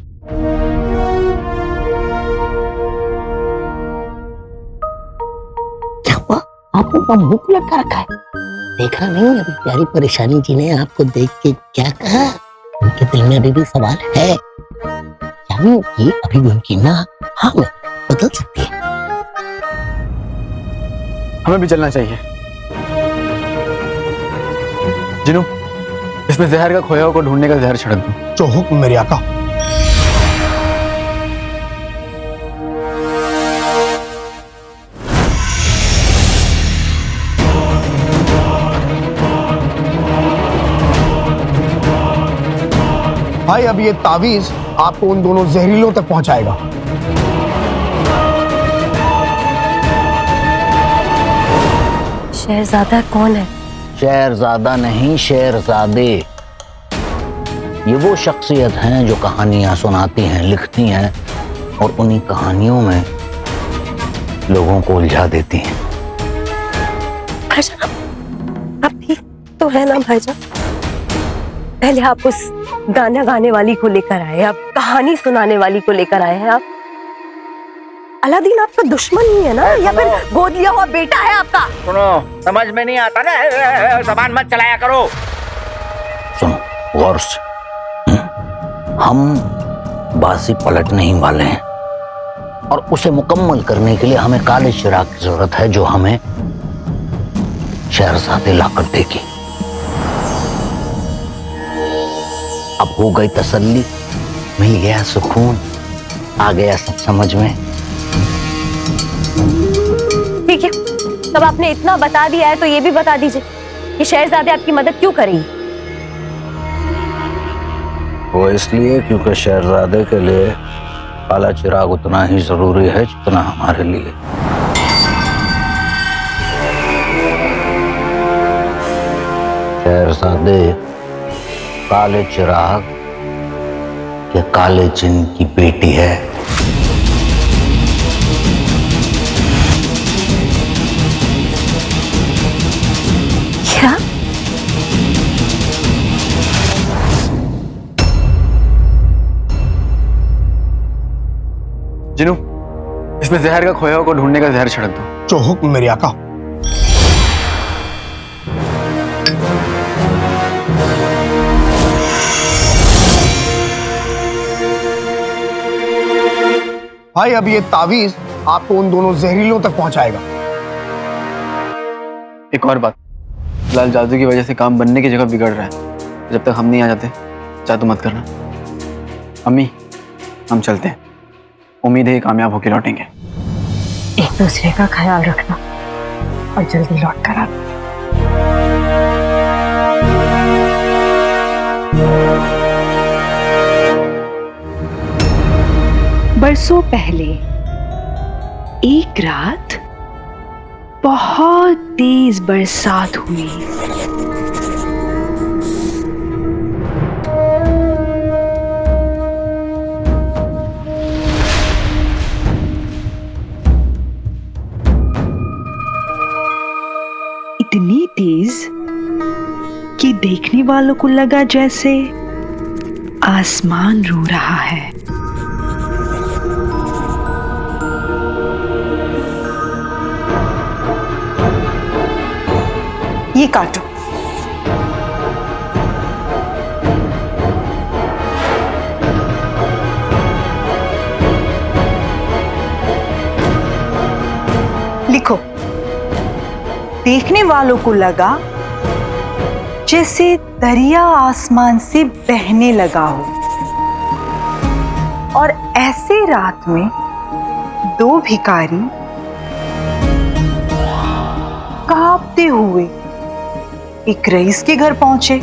आपको का मुंह लटका रखा है, देखा नहीं? अभी प्यारी परेशानी जी ने आपको देख के क्या कहा? उनके दिल में अभी भी सवाल है, यानी कि अभी भी उनकी ना हाँ में बदल सकती है। हमें भी चलना चाहिए। जिनू, इसमें जहर का खोया को ढूंढने का जहर छिड़क दो। जो हुक्म मेरे आका। भाई अब ये तावीज आपको उन दोनों जहरीलों तक पहुंचाएगा। शहजादा कौन है? शहरजादा नहीं, शेरजादे। ये वो शख्सियत हैं जो कहानियां सुनाती हैं, लिखती हैं और उन्हीं कहानियों में लोगों को उलझा देती हैं। भाईजान आप ठीक तो है ना भाईजान? पहले आप उस गाना गाने वाली को लेकर आए, आप कहानी सुनाने वाली को लेकर आए हैं। आप अलादीन आपका दुश्मन ही है ना, या फिर गोद लिया हुआ बेटा है आपका? सुनो, समझ में नहीं आता ना, ज़बान मत चलाया करो। सुनो गौर से, हम बाजी पलटने ही वाले हैं और उसे मुकम्मल करने के लिए हमें काले चिराग की जरूरत है, जो हमें शहरजादे लाकर देगी। अब हो गई तसल्ली, मिल गया सुकून, आ गया सब समझ में। ठीक है, तब आपने इतना बता दिया है तो ये भी बता दीजिए कि शहरजादे आपकी मदद क्यों करेगी? वो इसलिए क्योंकि शहरजादे के लिए काला चिराग उतना ही जरूरी है जितना हमारे लिए। शहरजादे काले चिराग के काले जिन्न की बेटी है। क्या? जिनू, इसमें जहर का खोया को ढूंढने का जहर छिड़क दो। जो हुक्म मेरे आका। भाई अब ये तावीज आपको उन दोनों जहरीलों तक पहुंचाएगा। एक और बात, लाल जादू की वजह से काम बनने की जगह बिगड़ रहा है। जब तक हम नहीं आ जाते जादू मत करना। अम्मी, हम चलते हैं, उम्मीद है कामयाब होकर लौटेंगे। एक दूसरे का ख्याल रखना और जल्दी लौट कर आना। बरसों पहले एक रात बहुत तेज बरसात हुई। इतनी तेज कि देखने वालों को लगा जैसे आसमान रो रहा है। ये काटो। लिखो, देखने वालों को लगा जैसे दरिया आसमान से बहने लगा हो, और ऐसे रात में दो भिखारी कांपते हुए एक रईस के घर पहुंचे।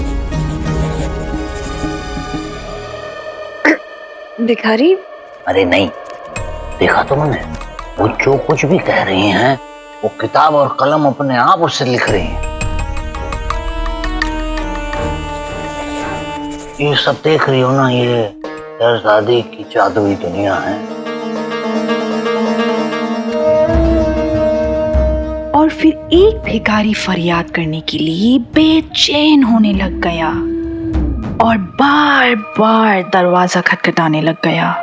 भिखारी? अरे नहीं, देखा तो मैंने, वो जो कुछ भी कह रही हैं वो किताब और कलम अपने आप उससे लिख रही हैं। ये सब देख रही हो ना, ये शहरजादे की जादुई दुनिया है। और फिर एक भिखारी फरियाद करने के लिए बेचैन होने लग गया और बार बार दरवाजा खटखटाने लग गया।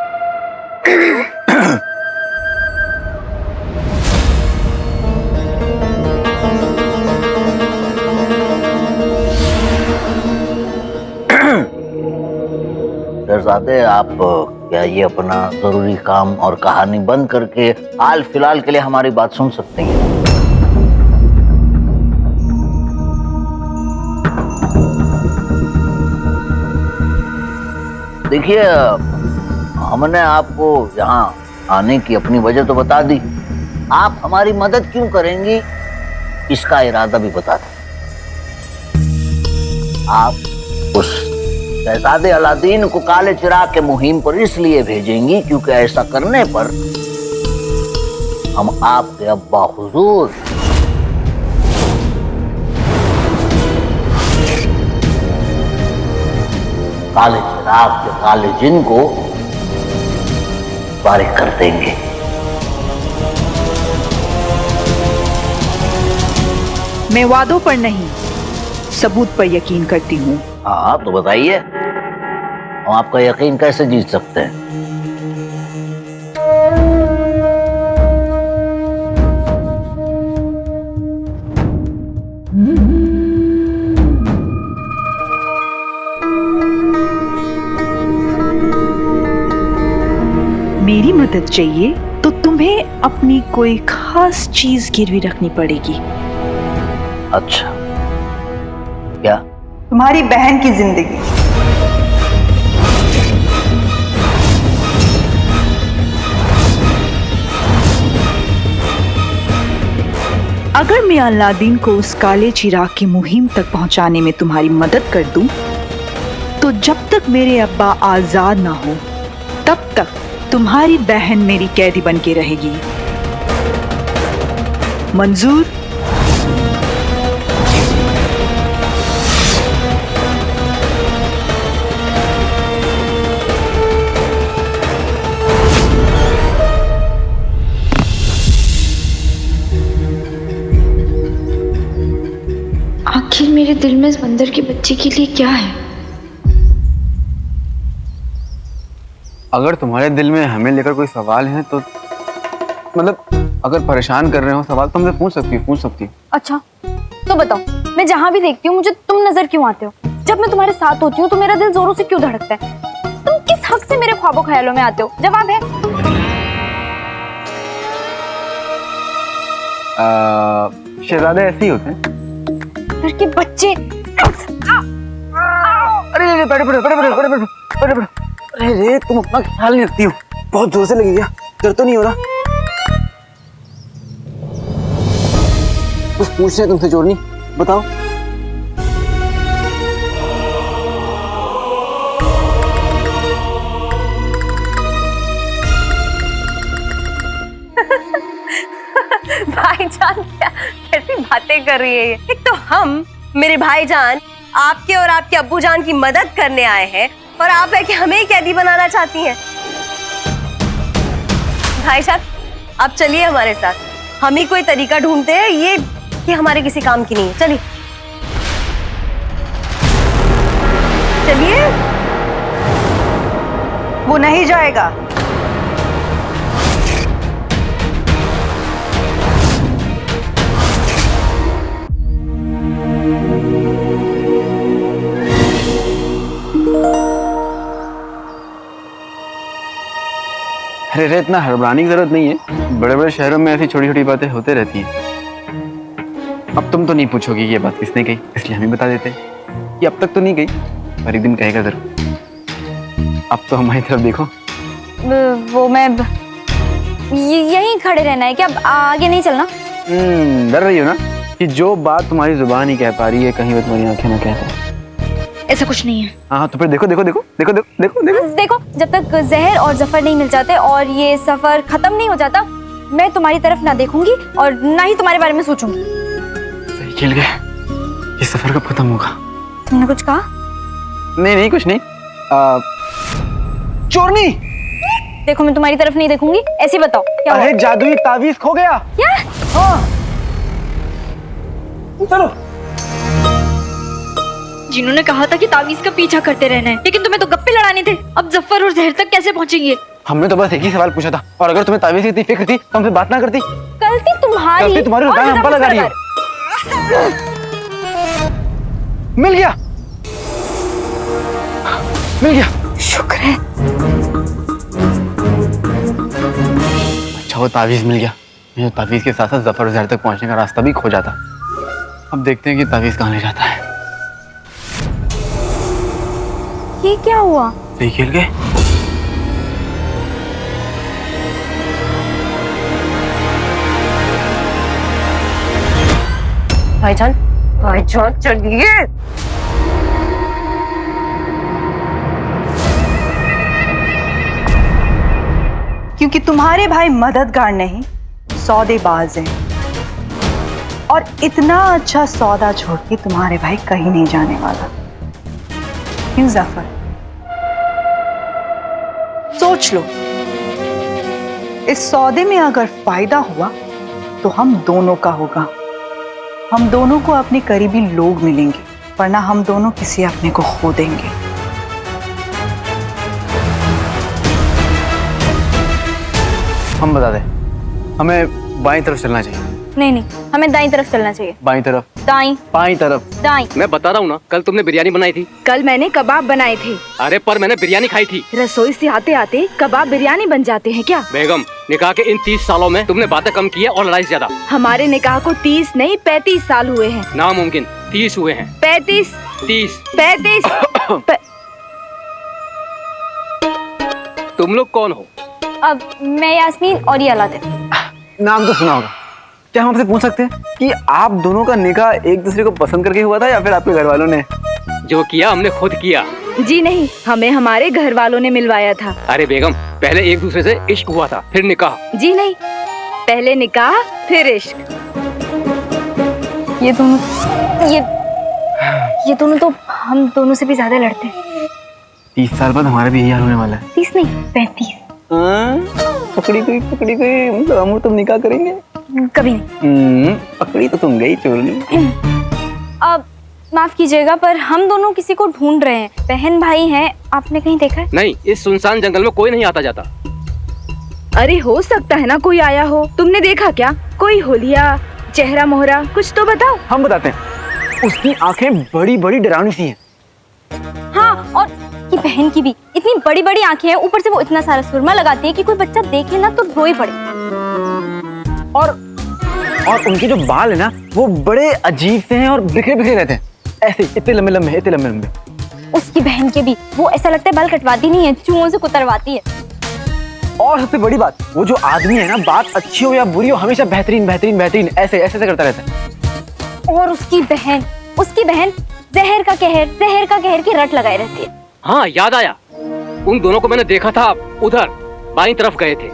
शहरजादे, आप क्या ये अपना जरूरी काम और कहानी बंद करके हाल फिलहाल के लिए हमारी बात सुन सकते हैं? देखिए, हमने आपको यहाँ आने की अपनी वजह तो बता दी, आप हमारी मदद क्यों करेंगी इसका इरादा भी बता दें। आप उस शहजादे अलादीन को काले चिराग के मुहिम पर इसलिए भेजेंगी क्योंकि ऐसा करने पर हम आपके अब्बा हुजूर काले चिराग के काले जिन को फारिग कर देंगे। मैं वादों पर नहीं, सबूत पर यकीन करती हूँ। हाँ तो बताइए, हम आपका यकीन कैसे जीत सकते हैं? मेरी मदद चाहिए तो तुम्हें अपनी कोई खास चीज गिरवी रखनी पड़ेगी। अच्छा, क्या? तुम्हारी बहन की जिंदगी। अगर मैं अलादीन को उस काले चिराग की मुहिम तक पहुंचाने में तुम्हारी मदद कर दूं, तो जब तक मेरे अब्बा आजाद ना हो तब तक तुम्हारी बहन मेरी कैदी बन के रहेगी। मंजूर? आखिर मेरे दिल में इस बंदर के बच्चे के लिए क्या है? अगर तुम्हारे दिल में हमें लेकर कोई सवाल है तो मतलब अगर परेशान कर रहे हो सवाल तो हमसे पूछ सकती हो। अच्छा तो बताओ, मैं जहाँ भी देखती हूँ मुझे तुम नजर क्यों आते हो? जब मैं तुम्हारे साथ होती हूँ तो मेरा दिल जोरों से क्यों धड़कता है? तुम किस हक से मेरे ख्वाबों ख्यालों में आते हो? जवाब है। शहजादे ऐसे ही होते हैं। घर के बच्चे। अरे बड़े अरे तुम अपना ख्याल नहीं रखती हो, बहुत जोर से लगी क्या? डर तो नहीं हो रहा? कुछ पूछ रहे तुमसे चोरनी, बताओ। भाईजान क्या कैसी बातें कर रही है ये? एक तो हम मेरे भाईजान आपके और आपके अब्बूजान की मदद करने आए हैं और आप है कि हमें ही कैदी बनाना चाहती हैं। भाईजान आप चलिए हमारे साथ, हम ही कोई तरीका ढूंढते हैं, ये हमारे किसी काम की नहीं है। चलिए चलिए। वो नहीं जाएगा। अरे इतना हड़बड़ाने की जरूरत नहीं है, बड़े बड़े शहरों में ऐसी छोटी छोटी बातें होते रहती हैं। अब तुम तो नहीं पूछोगी कि ये बात किसने कही, इसलिए हम ही बता देते हैं कि अब तक तो नहीं गई पर एक दिन कहेगा जरूर। अब तो हमारी तरफ देखो। वो मैं यहीं खड़े रहना है क्या? अब आगे नहीं चलना? डर रही हो ना कि जो बात तुम्हारी जुबान ही कह पा रही है कहीं वो तुम्हारी आंखें ना कह पाए। ऐसा कुछ नहीं है। हाँ तो फिर देखो देखो देखो देखो देखो देखो देखो देखो, जब तक जहर और जफर नहीं मिल जाते और ये सफर खत्म नहीं हो जाता, मैं तुम्हारी तरफ ना देखूंगी और ना ही तुम्हारे बारे में सोचूंगी। सही खेल गए। ये सफर कब खत्म होगा? तुमने कुछ कहा? नहीं नहीं कुछ नहीं। चोरनी देखो, मैं तुम्हारी तरफ नहीं देखूंगी। ऐसे बताओ क्या हुआ? अरे जादुई तावीज खो गया। क्या? हाँ चलो। जिन्होंने कहा था कि तावीज का पीछा करते रहना है, लेकिन तुम्हें तो गप्पे लड़ाने थे। अब जफर और जहर तक कैसे पहुंचेंगे? हमने तो बस एक ही सवाल पूछा था, और अगर तुम्हें तावीज की इतनी फिक्र थी तो हमसे बात ना करती। गलती तुम्हारी। गलती तुम्हारी, लगाम हम पर लगा रही हो। मिल गया, मिल गया। शुक्र है। अच्छा वो तावीज मिल गया। ये तावीज के साथ साथ जफर और जहर तक पहुंचने का रास्ता भी खो जाता। अब देखते हैं कि तावीज कहाँ ले जाता है। ये क्या हुआ? सही खेल गए। भाईजान, भाईजान चलिए। क्योंकि तुम्हारे भाई मददगार नहीं, सौदेबाज हैं। और इतना अच्छा सौदा छोड़ के तुम्हारे भाई कहीं नहीं जाने वाला। क्यों जाफर? सोच लो, इस सौदे में अगर फायदा हुआ तो हम दोनों का होगा। हम दोनों को अपने करीबी लोग मिलेंगे, वरना हम दोनों किसी अपने को खो देंगे। हम बता दें, हमें बाईं तरफ चलना चाहिए। नहीं नहीं, हमें दाईं तरफ चलना चाहिए। बाईं तरफ, दाईं, बाईं तरफ, दाईं। मैं बता रहा हूँ ना, कल तुमने बिरयानी बनाई थी। कल मैंने कबाब बनाए थे। अरे पर मैंने बिरयानी खाई थी। रसोई से आते आते कबाब बिरयानी बन जाते हैं क्या? बेगम, निकाह के इन 30 सालों में तुमने बातें कम की है और लड़ाई ज्यादा। हमारे निकाह को 30 नहीं 35 साल हुए हैं। नामुमकिन, 30 हुए हैं। 35, 30, 35। तुम लोग कौन हो? अब मैं यास्मीन और ये अलादीन। नाम तो सुना होगा। क्या हम आपसे पूछ सकते हैं कि आप दोनों का निकाह एक दूसरे को पसंद करके हुआ था या फिर आपके घर वालों ने? जो किया हमने खुद किया। जी नहीं, हमें हमारे घर वालों ने मिलवाया था। अरे बेगम, पहले एक दूसरे से इश्क हुआ था, फिर निकाह। जी नहीं, पहले निकाह फिर इश्क। ये दोनों तो हम दोनों से भी ज्यादा लड़ते हैं। 30 साल बाद हमारा भी यही हाल होने वाला है। 30 नहीं, 35। पकड़ी गई, तो हम तुम निकाह करेंगे? कभी नहीं। पकड़ी तो तुम गई चोरनी। अब माफ कीजिएगा, पर हम दोनों किसी को ढूंढ रहे हैं। बहन भाई हैं, आपने कहीं देखा है? नहीं, इस सुनसान जंगल में कोई नहीं आता जाता। अरे हो सकता है ना कोई आया हो। तुमने देखा क्या? कोई होलिया, चेहरा मोहरा, कुछ तो बताओ। हम बताते हैं। उसकी आंखें बड़ी बड़ी डरावनी सी हैं। हाँ, और की बहन की भी इतनी बड़ी बड़ी आंखें हैं, ऊपर से वो इतना सारा सुरमा लगाती है कि कोई बच्चा देखे ना तो रो ही पड़े। और उनके जो बाल है ना, वो बड़े अजीब से हैं और बिखरे बिखरे रहते हैं, ऐसे इतने लंबे लंबे, इतने लंबे लंबे। उसकी बहन के भी, वो ऐसा लगता है बाल कटवाती नहीं है, चूहों से कुतरवाती है। और सबसे बड़ी बात, वो जो आदमी है ना, बात अच्छी हो या बुरी हो, हमेशा बेहतरीन बेहतरीन बेहतरीन ऐसे ऐसे करता रहता है। और उसकी बहन जहर का कहर की रट लगाए रहती है। हाँ, याद आया, उन दोनों को मैंने देखा था, उधर बाईं तरफ गए थे।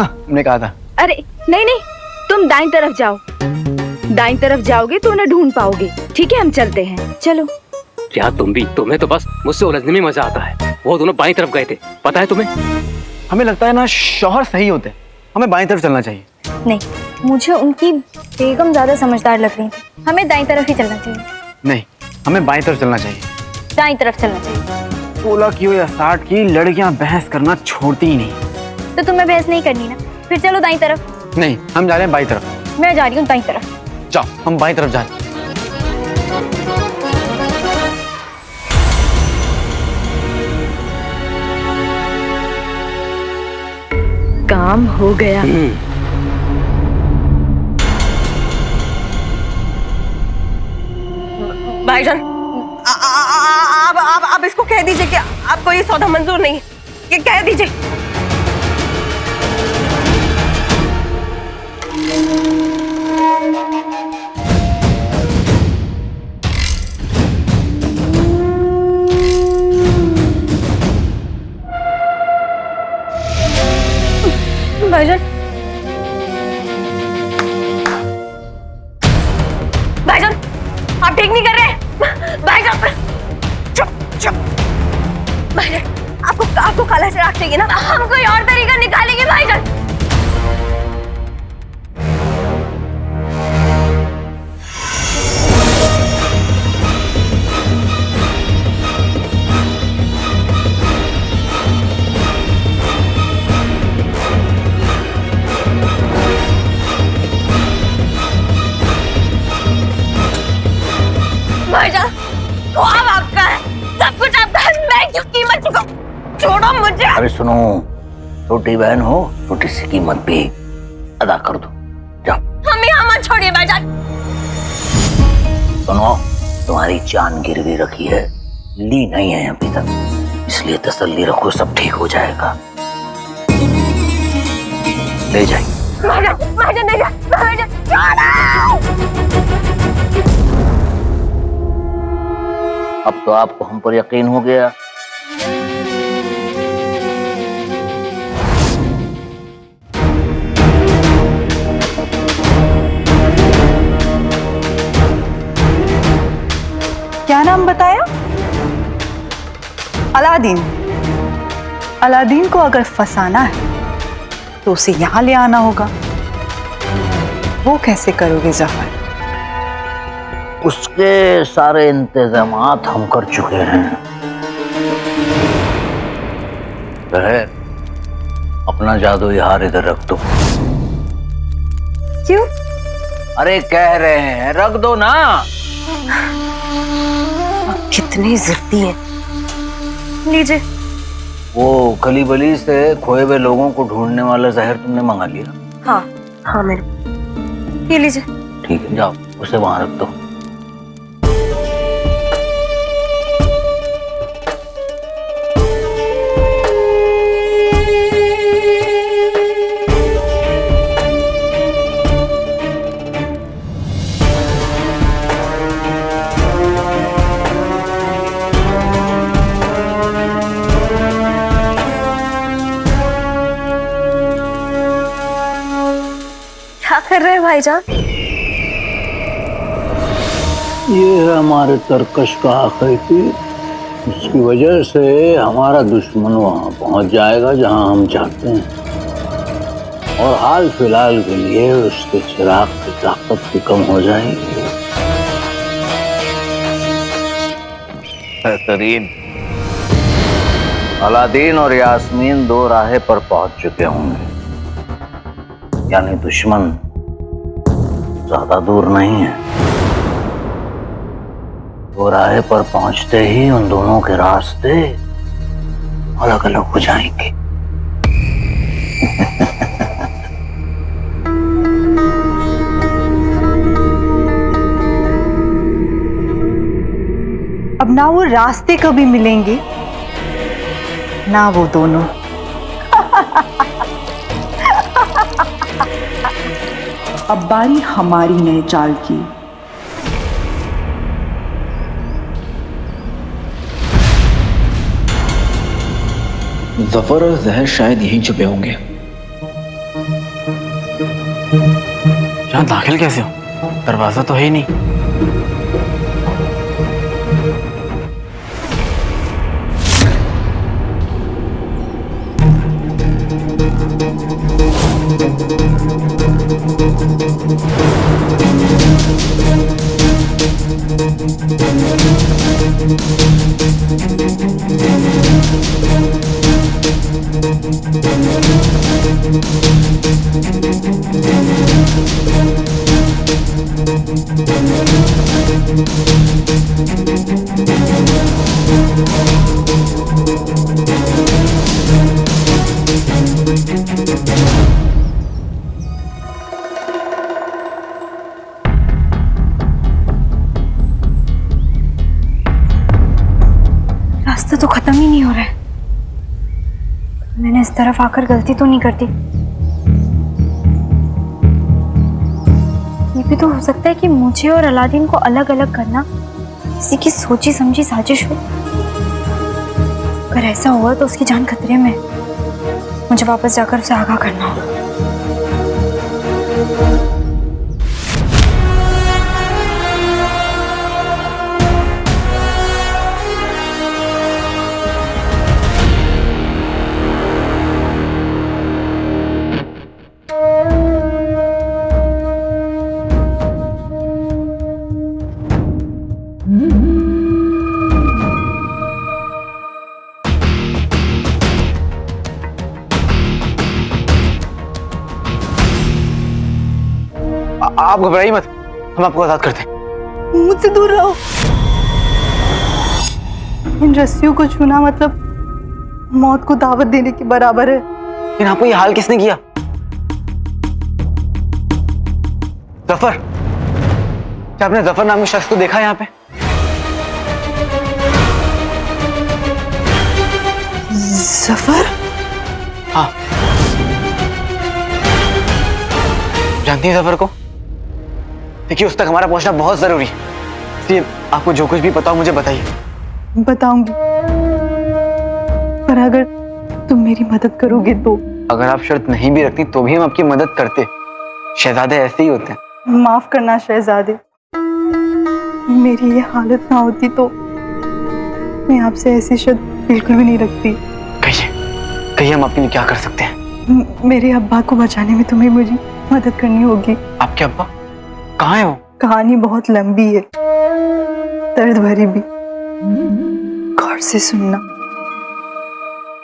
हमने कहा था। अरे नहीं नहीं, तुम दाईं तरफ जाओ। दाईं तरफ जाओगे तो उन्हें ढूंढ पाओगे। ठीक है, हम चलते हैं, चलो। क्या तुम भी? तुम्हें तो बस मुझसे उलझने में मजा आता है। वो दोनों बाईं तरफ गए थे, पता है तुम्हें? हमें लगता है ना शौहर सही होते हैं, हमें बाईं तरफ चलना चाहिए। नहीं, मुझे उनकी बेगम ज्यादा समझदार लग रही थी। हमें दाईं तरफ ही चलना चाहिए। नहीं, हमें बाईं तरफ चलना चाहिए। दाईं तरफ चलना चाहिए। 16 की हो या 60 की, लड़कियां बहस करना छोड़ती ही नहीं। तो तुम्हें बहस नहीं करनी ना, फिर चलो दाईं तरफ। नहीं, हम जा रहे हैं बाईं तरफ। मैं जा रही हूँ दाईं तरफ। जाओ, हम बाईं तरफ जा रहे हैं। काम हो गया। भाईजान, आप इसको कह दीजिए कि आपको ये सौदा मंजूर नहीं है। ये कह दीजिए। भाईजान, आप ठीक नहीं कर रहे। भाईजान, चुप। भाईजान, आपको काला चिराग चाहिए ना? हम कोई और तरीका निकालेंगे भाईजान। भाईजान, तो अब आपका है, सब कुछ आपका है। मैं क्यों कीमत चुकाऊं? छोड़ो मुझे। अरे सुनो, छोटी बहन हो, छोटी सी कीमत भी अदा कर दो। जाओ। हमें यहाँ मत छोड़िए भाईजान। सुनो, तुम्हारी जान गिरवी रखी है, ली नहीं है अभी तक, इसलिए तसल्ली रखो, सब ठीक हो जाएगा। ले जाइए। भाईजान, नहीं जा। भाईजान, अब तो आपको हम पर यकीन हो गया। अलादीन को अगर फंसाना है तो उसे यहाँ ले आना होगा। वो कैसे करोगे जफर? उसके सारे इंतजामात हम कर चुके हैं। जहर, अपना जादू हार इधर रख दो। क्यों? अरे कह रहे हैं रख दो ना। कितनी जिद्दी है। लीजिए। वो गली बली से खोए हुए लोगों को ढूंढने वाला जहर तुमने मंगा लिया? हाँ हाँ मेरे, ये लीजिए। ठीक है, जाओ उसे वहां रख दो। क्या कर रहे हैं भाईजान? ये है हमारे तरकश का आखिरी तीर। इसकी वजह से हमारा दुश्मन वहां पहुंच जाएगा जहां हम चाहते हैं, और हाल फिलहाल के लिए उसके चिराग की ताकत भी कम हो जाएगी। बेहतरीन। अलादीन और यास्मीन दो राहे पर पहुंच चुके होंगे, यानी दुश्मन ज्यादा दूर नहीं है। वो राह पर पहुंचते ही उन दोनों के रास्ते अलग अलग हो जाएंगे। अब ना वो रास्ते कभी मिलेंगे ना वो दोनों। अब बारी हमारी नए चाल की। जफर और जहर शायद यहीं छुपे होंगे। यहाँ दाखिल कैसे हो? दरवाजा तो है ही नहीं। रास्ता तो खत्म ही नहीं हो रहा है। मैंने इस तरफ आकर गलती तो नहीं करती। ये भी तो हो सकता है कि मुझे और अलादीन को अलग अलग करना किसी की सोची समझी साजिश हो। अगर ऐसा हुआ तो उसकी जान खतरे में। मुझे वापस जाकर उसे आगाह करना होगा। आप घबराइए मत, हम आपको आजाद करते हैं। मुझसे दूर रहो। इन रस्सियों को छूना मतलब मौत को दावत देने के बराबर है। लेकिन आपको ये हाल किसने किया? जफर, क्या आपने जफर नाम के शख्स को देखा यहाँ पे? जफर? हाँ, जानती हैं जफर को? देखिए, उस तक हमारा पहुंचना बहुत जरूरी है, इसलिए आपको जो कुछ भी पता हो मुझे बताइए। बताऊंगी, पर अगर तुम मेरी मदद करोगे तो। अगर आप शर्त नहीं भी रखती तो भी हम आपकी मदद करते। शहजादे ऐसे ही होते हैं। माफ करना शहजादे, मेरी ये हालत ना होती तो मैं आपसे ऐसी शर्त बिल्कुल भी नहीं रखती। कहिए हम आपके लिए क्या कर सकते हैं? मेरे अब्बा को बचाने में तुम्हें मुझे मदद करनी होगी। आपके अब्बा कहाँ है वो? कहानी बहुत लंबी है, दर्द भरी भी, गौर से सुनना।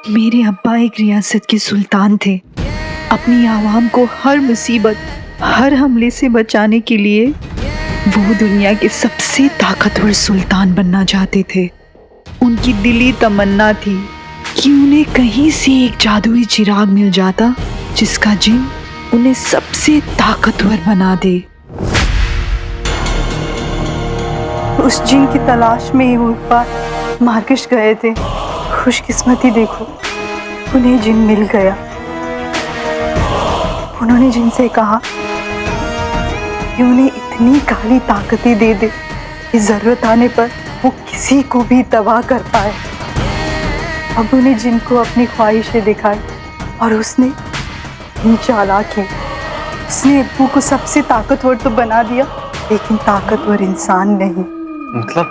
मेरे अब्बा एक रियासत के सुल्तान थे। अपनी आवाम को हर मुसीबत, हर हमले से बचाने के लिए वो दुनिया के सबसे ताकतवर सुल्तान बनना चाहते थे। उनकी दिली तमन्ना थी कि उन्हें कहीं से एक जादुई चिराग मिल जाता जिसका जिन उन्हें सबसे ताकतवर बना दे। उस जिन की तलाश में ही वो एक बार मार्कश गए थे। खुशकिस्मती देखो, उन्हें जिन मिल गया। उन्होंने जिन से कहा कि उन्हें इतनी काली ताकतें दे दे कि जरूरत आने पर वो किसी को भी तबाह कर पाए। अब उन्हें जिन को अपनी ख्वाहिशें दिखाई और उसने चालाकी, उसने अब्बू को सबसे ताकतवर तो बना दिया, लेकिन ताकतवर इंसान नहीं। मतलब?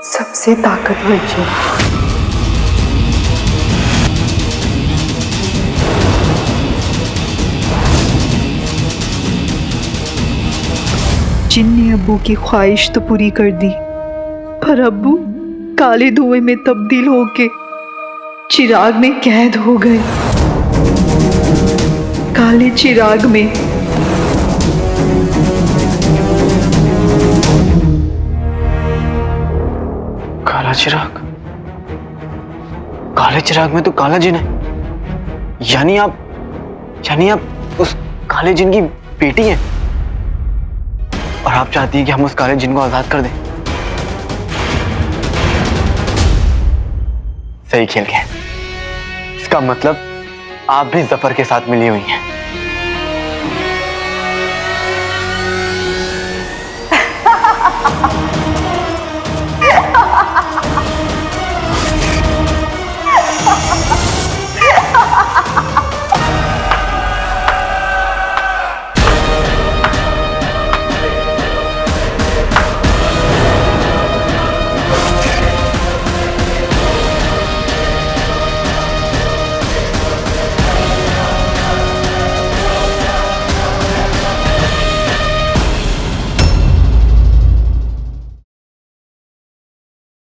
सबसे ताकतवर जिन। जिन ने अब्बू की ख्वाहिश तो पूरी कर दी, पर अब्बू काले धुएं में तब्दील होके चिराग में कैद हो गए। काले चिराग में। काला चिराग? काले चिराग में तो काला जिन है। यानी आप उस काले जिन की बेटी हैं और आप चाहती हैं कि हम उस काले जिन को आजाद कर दें। सही खेल गए। इसका मतलब आप भी जफर के साथ मिली हुई हैं।